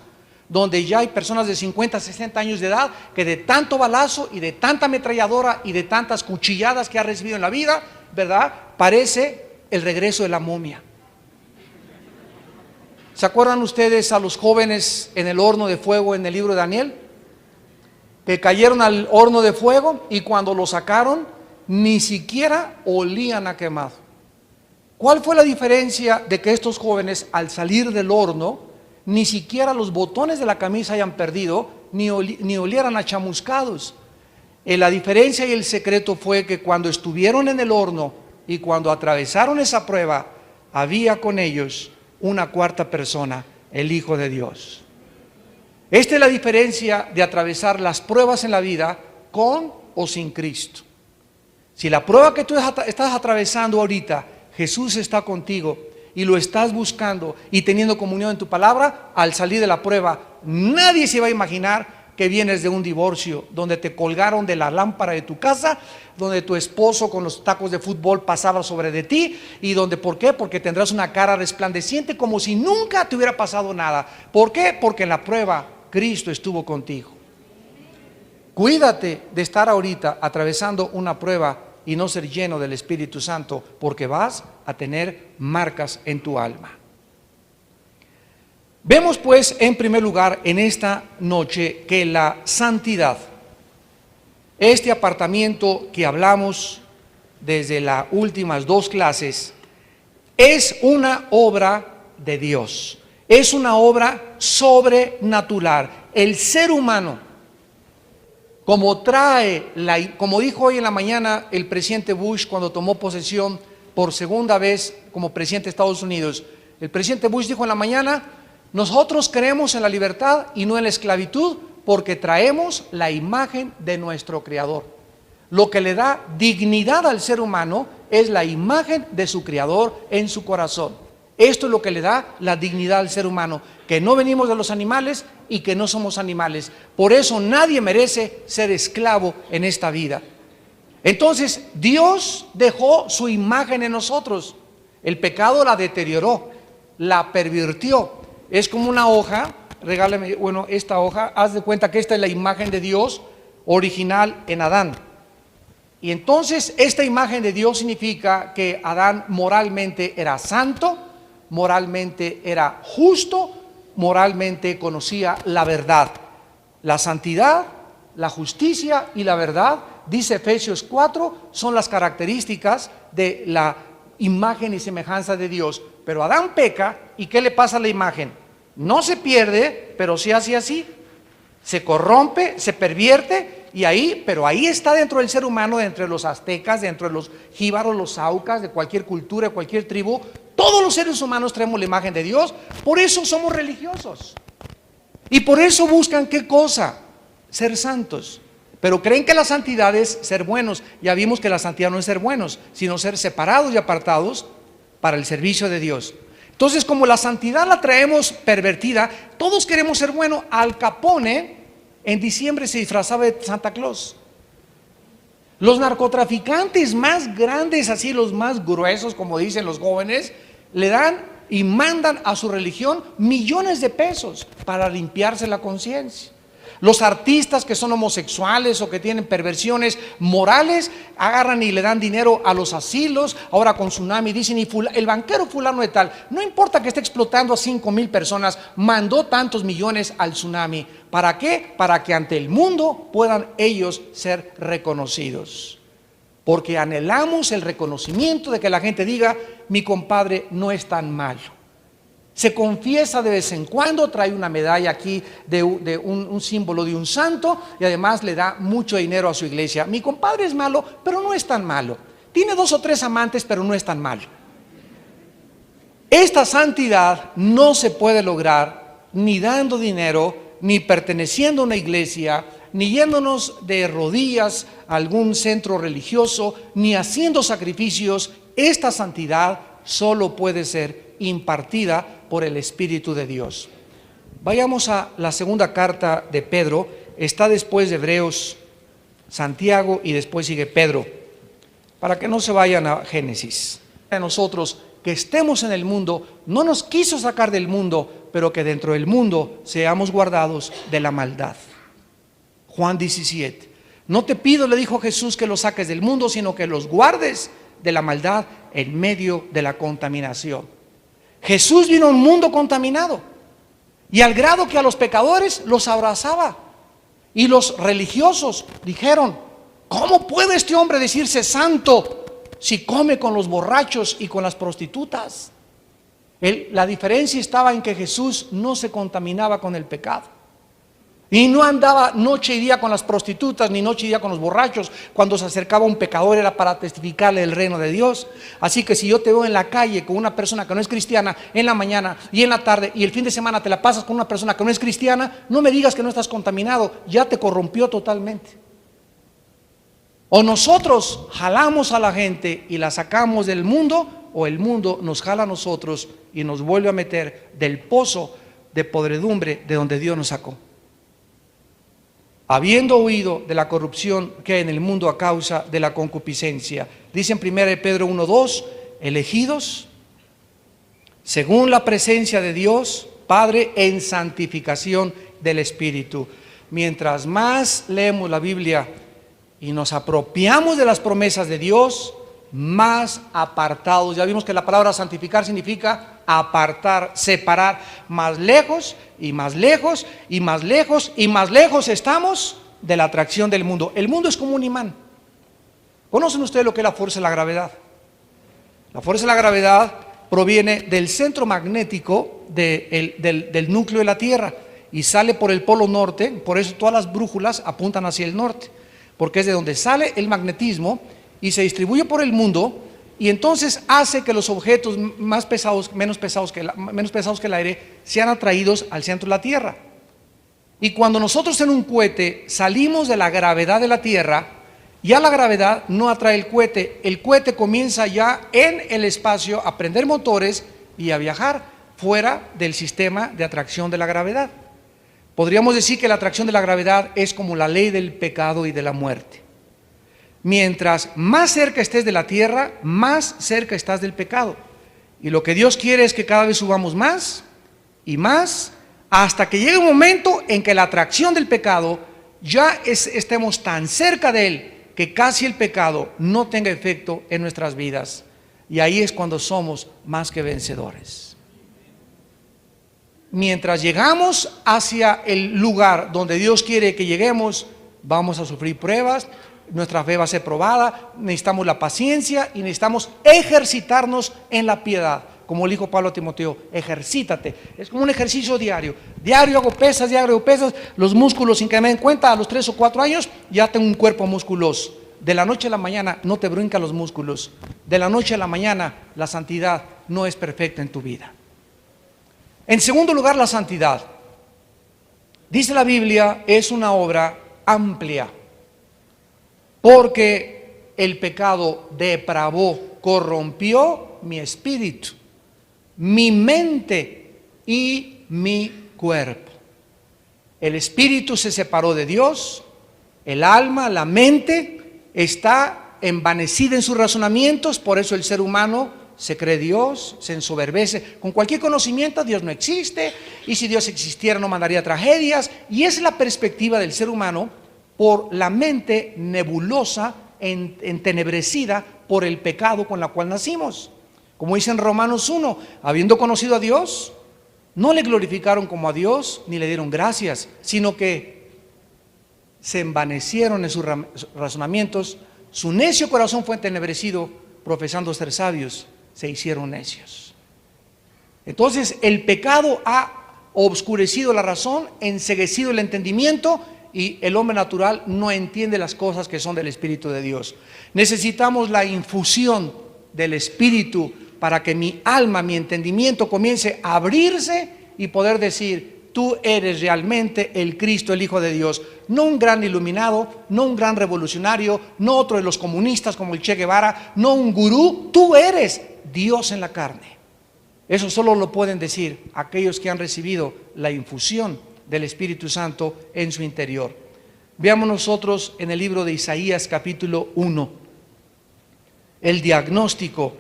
donde ya hay personas de 50, 60 años de edad que de tanto balazo y de tanta ametralladora y de tantas cuchilladas que ha recibido en la vida, ¿verdad? Parece el regreso de la momia. ¿Se acuerdan ustedes a los jóvenes en el horno de fuego en el libro de Daniel? Que cayeron al horno de fuego y cuando lo sacaron ni siquiera olían a quemado. ¿Cuál fue la diferencia de que estos jóvenes al salir del horno ni siquiera los botones de la camisa hayan perdido, ni olieran a chamuscados? La diferencia y el secreto fue que cuando estuvieron en el horno y cuando atravesaron esa prueba, había con ellos una cuarta persona, el Hijo de Dios. Esta es la diferencia de atravesar las pruebas en la vida con o sin Cristo. Si la prueba que tú estás atravesando ahorita, Jesús está contigo y lo estás buscando y teniendo comunión en tu palabra, al salir de la prueba, nadie se va a imaginar que vienes de un divorcio, donde te colgaron de la lámpara de tu casa, donde tu esposo con los tacos de fútbol pasaba sobre de ti, y donde, ¿por qué? Porque tendrás una cara resplandeciente como si nunca te hubiera pasado nada. ¿Por qué? Porque en la prueba Cristo estuvo contigo. Cuídate de estar ahorita atravesando una prueba y no ser lleno del Espíritu Santo, porque vas a tener marcas en tu alma. Vemos pues en primer lugar en esta noche que la santidad, este apartamiento que hablamos desde las últimas dos clases, es una obra de Dios, es una obra sobrenatural. El ser humano, como dijo hoy en la mañana el presidente Bush cuando tomó posesión por segunda vez como presidente de Estados Unidos, el presidente Bush dijo en la mañana: nosotros creemos en la libertad y no en la esclavitud, porque traemos la imagen de nuestro Creador. Lo que le da dignidad al ser humano es la imagen de su Creador en su corazón. Esto es lo que le da la dignidad al ser humano, que no venimos de los animales y que no somos animales. Por eso nadie merece ser esclavo en esta vida. Entonces Dios dejó su imagen en nosotros. El pecado la deterioró, la pervirtió. Es como una hoja. Regálame, esta hoja, haz de cuenta que esta es la imagen de Dios original en Adán. Y entonces esta imagen de Dios significa que Adán moralmente era santo, moralmente era justo, moralmente conocía la verdad. La santidad, la justicia y la verdad, dice Efesios 4, son las características de la imagen y semejanza de Dios. Pero Adán peca, ¿y qué le pasa a la imagen? No se pierde, pero se hace así, se corrompe, se pervierte, pero ahí está dentro del ser humano, entre los aztecas, dentro de los jíbaros, los aucas, de cualquier cultura, de cualquier tribu. Todos los seres humanos traemos la imagen de Dios, por eso somos religiosos. Y por eso buscan, ¿qué cosa? Ser santos. Pero creen que la santidad es ser buenos. Ya vimos que la santidad no es ser buenos, sino ser separados y apartados para el servicio de Dios. Entonces, como la santidad la traemos pervertida, todos queremos ser buenos. Al Capone en diciembre se disfrazaba de Santa Claus. Los narcotraficantes más grandes, así los más gruesos, como dicen los jóvenes, le dan y mandan a su religión millones de pesos para limpiarse la conciencia. Los artistas que son homosexuales o que tienen perversiones morales agarran y le dan dinero a los asilos. Ahora con Tsunami dicen, el banquero fulano de tal, no importa que esté explotando a 5,000 personas, mandó tantos millones al Tsunami. ¿Para qué? Para que ante el mundo puedan ellos ser reconocidos. Porque anhelamos el reconocimiento de que la gente diga: mi compadre no es tan malo. Se confiesa de vez en cuando, trae una medalla aquí de un símbolo de un santo, y además le da mucho dinero a su iglesia. Mi compadre es malo, pero no es tan malo. Tiene 2 o 3 amantes, pero no es tan malo. Esta santidad no se puede lograr ni dando dinero, ni perteneciendo a una iglesia, ni yéndonos de rodillas a algún centro religioso, ni haciendo sacrificios. Esta santidad solo puede ser impartida por el Espíritu de Dios. Vayamos a la segunda carta de Pedro. Está después de Hebreos, Santiago y después sigue Pedro, para que no se vayan a Génesis. A nosotros que estemos en el mundo, no nos quiso sacar del mundo, pero que dentro del mundo seamos guardados de la maldad. Juan 17. No te pido, le dijo Jesús, que los saques del mundo, sino que los guardes de la maldad en medio de la contaminación. Jesús vino a un mundo contaminado, y al grado que a los pecadores los abrazaba. Y los religiosos dijeron: ¿cómo puede este hombre decirse santo si come con los borrachos y con las prostitutas? La diferencia estaba en que Jesús no se contaminaba con el pecado. Y no andaba noche y día con las prostitutas, ni noche y día con los borrachos. Cuando se acercaba un pecador era para testificarle el reino de Dios. Así que si yo te veo en la calle con una persona que no es cristiana, en la mañana y en la tarde, y el fin de semana te la pasas con una persona que no es cristiana, no me digas que no estás contaminado, ya te corrompió totalmente. O nosotros jalamos a la gente y la sacamos del mundo, o el mundo nos jala a nosotros y nos vuelve a meter del pozo de podredumbre de donde Dios nos sacó. Habiendo huido de la corrupción que hay en el mundo a causa de la concupiscencia. Dice en 1 Pedro 1:2, elegidos según la presencia de Dios Padre en santificación del Espíritu. Mientras más leemos la Biblia y nos apropiamos de las promesas de Dios, más apartados. Ya vimos que la palabra santificar significa apartar, separar. Más lejos y más lejos y más lejos y más lejos estamos de la atracción del mundo. El mundo es como un imán. ¿Conocen ustedes lo que es la fuerza de la gravedad? La fuerza de la gravedad proviene del centro magnético del núcleo de la Tierra y sale por el polo norte. Por eso todas las brújulas apuntan hacia el norte, porque es de donde sale el magnetismo y se distribuye por el mundo, y entonces hace que los objetos más pesados, menos pesados que el aire, sean atraídos al centro de la Tierra. Y cuando nosotros en un cohete salimos de la gravedad de la Tierra, ya la gravedad no atrae el cohete comienza ya en el espacio a prender motores y a viajar fuera del sistema de atracción de la gravedad. Podríamos decir que la atracción de la gravedad es como la ley del pecado y de la muerte. Mientras más cerca estés de la Tierra, más cerca estás del pecado. Y lo que Dios quiere es que cada vez subamos más y más, hasta que llegue un momento en que la atracción del pecado ya estemos tan cerca de él que casi el pecado no tenga efecto en nuestras vidas. Y ahí es cuando somos más que vencedores. Mientras llegamos hacia el lugar donde Dios quiere que lleguemos, vamos a sufrir pruebas, nuestra fe va a ser probada, necesitamos la paciencia y necesitamos ejercitarnos en la piedad. Como le dijo Pablo a Timoteo, ejercítate. Es como un ejercicio diario. Diario hago pesas, los músculos sin que me den cuenta, a los 3 o 4 años ya tengo un cuerpo musculoso. De la noche a la mañana no te brincan los músculos. De la noche a la mañana la santidad no es perfecta en tu vida. En segundo lugar, la santidad. Dice la Biblia, es una obra amplia, porque el pecado depravó, corrompió mi espíritu, mi mente y mi cuerpo. El espíritu se separó de Dios, el alma, la mente está envanecida en sus razonamientos, por eso el ser humano se cree Dios, se ensoberbece. Con cualquier conocimiento Dios no existe, y si Dios existiera no mandaría tragedias, y esa es la perspectiva del ser humano por la mente nebulosa, entenebrecida por el pecado con la cual nacimos. Como dice en Romanos 1, habiendo conocido a Dios, no le glorificaron como a Dios, ni le dieron gracias, sino que se envanecieron en sus razonamientos, su necio corazón fue entenebrecido, profesando ser sabios, se hicieron necios. Entonces el pecado ha obscurecido la razón, enceguecido el entendimiento, y el hombre natural no entiende las cosas que son del Espíritu de Dios. Necesitamos la infusión del Espíritu para que mi alma, mi entendimiento comience a abrirse y poder decir, tú eres realmente el Cristo, el Hijo de Dios. No un gran iluminado, no un gran revolucionario, no otro de los comunistas como el Che Guevara, no un gurú, tú eres Dios en la carne. Eso solo lo pueden decir aquellos que han recibido la infusión del Espíritu Santo en su interior. Veamos nosotros en el libro de Isaías capítulo 1, el diagnóstico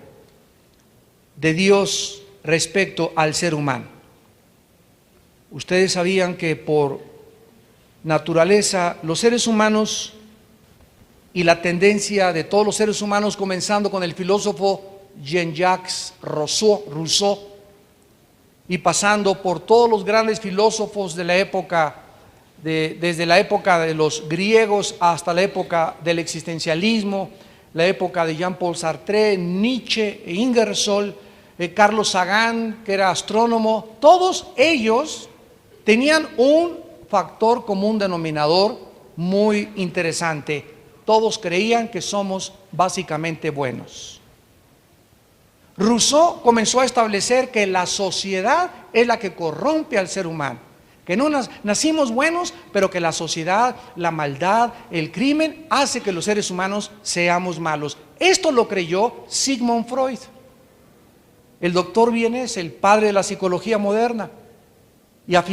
de Dios respecto al ser humano. Ustedes sabían que por naturaleza los seres humanos y la tendencia de todos los seres humanos, comenzando con el filósofo Jean-Jacques Rousseau, y pasando por todos los grandes filósofos de la época, desde la época de los griegos hasta la época del existencialismo, la época de Jean-Paul Sartre, Nietzsche, Ingersoll, Carlos Sagan, que era astrónomo, todos ellos tenían un factor común denominador muy interesante. Todos creían que somos básicamente buenos. Rousseau comenzó a establecer que la sociedad es la que corrompe al ser humano, que no nacimos buenos, pero que la sociedad, la maldad, el crimen hace que los seres humanos seamos malos. Esto lo creyó Sigmund Freud, el doctor vienés, el padre de la psicología moderna. Y a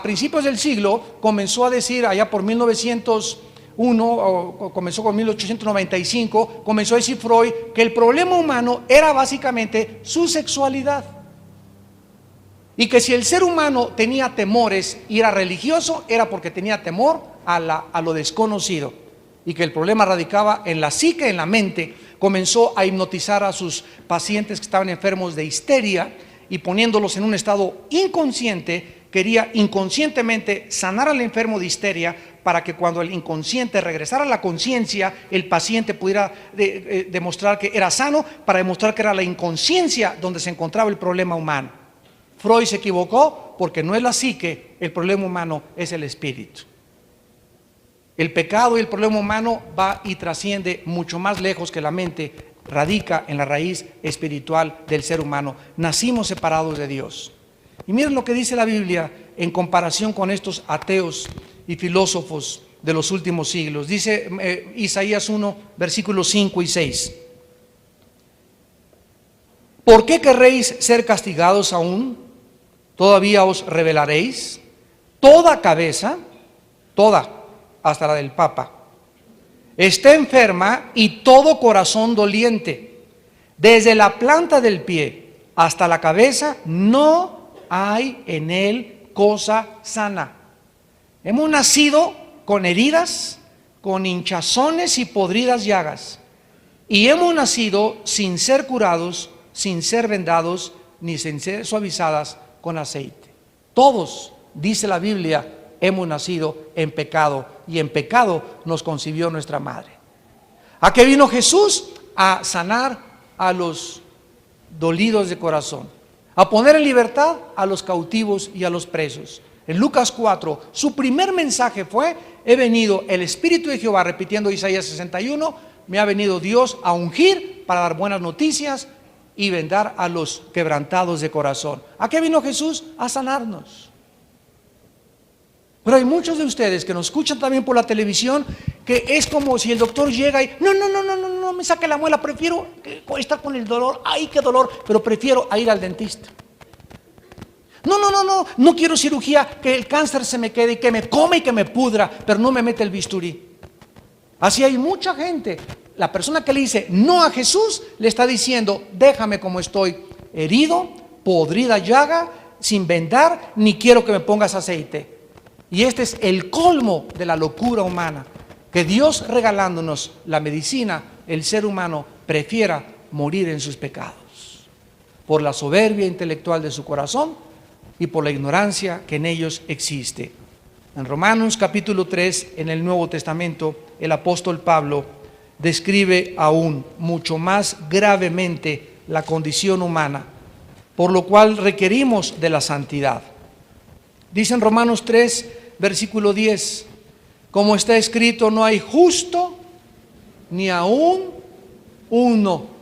principios del siglo comenzó a decir, allá por 1901, o comenzó con 1895, comenzó a decir Freud que el problema humano era básicamente su sexualidad, y que si el ser humano tenía temores y era religioso, era porque tenía temor a lo desconocido, y que el problema radicaba en la psique, en la mente. Comenzó a hipnotizar a sus pacientes que estaban enfermos de histeria, y poniéndolos en un estado inconsciente, quería inconscientemente sanar al enfermo de histeria para que cuando el inconsciente regresara a la conciencia, el paciente pudiera demostrar que era sano, para demostrar que era la inconsciencia donde se encontraba el problema humano. Freud se equivocó porque no es la psique, el problema humano es el espíritu. El pecado y el problema humano va y trasciende mucho más lejos que la mente, radica en la raíz espiritual del ser humano. Nacimos separados de Dios. Y miren lo que dice la Biblia en comparación con estos ateos y filósofos de los últimos siglos. Dice Isaías 1, versículos 5 y 6. ¿Por qué querréis ser castigados aún? ¿Todavía os rebelaréis? Toda cabeza, toda, hasta la del Papa, está enferma y todo corazón doliente. Desde la planta del pie hasta la cabeza no hay en él cosa sana. Hemos nacido con heridas, con hinchazones y podridas llagas. Y hemos nacido sin ser curados, sin ser vendados, ni sin ser suavizadas con aceite. Todos, dice la Biblia, hemos nacido en pecado, y en pecado nos concibió nuestra madre. ¿A qué vino Jesús? A sanar a los dolidos de corazón, a poner en libertad a los cautivos y a los presos. En Lucas 4, su primer mensaje fue: he venido el Espíritu de Jehová, repitiendo Isaías 61, me ha venido Dios a ungir para dar buenas noticias y vendar a los quebrantados de corazón. ¿A qué vino Jesús? A sanarnos. Pero hay muchos de ustedes que nos escuchan también por la televisión, que es como si el doctor llega y no me saque la muela, prefiero estar con el dolor, ay qué dolor, pero prefiero ir al dentista. No quiero cirugía, que el cáncer se me quede y que me come y que me pudra, pero no me mete el bisturí. Así hay mucha gente. La persona que le dice no a Jesús le está diciendo: déjame como estoy, herido, podrida llaga, sin vendar, ni quiero que me pongas aceite. Y este es el colmo de la locura humana, que Dios, regalándonos la medicina, el ser humano prefiera morir en sus pecados, por la soberbia intelectual de su corazón y por la ignorancia que en ellos existe. En Romanos capítulo 3, en el Nuevo Testamento, el apóstol Pablo describe aún mucho más gravemente la condición humana, por lo cual requerimos de la santidad. Dice en Romanos 3, versículo 10, como está escrito: no hay justo ni aún uno.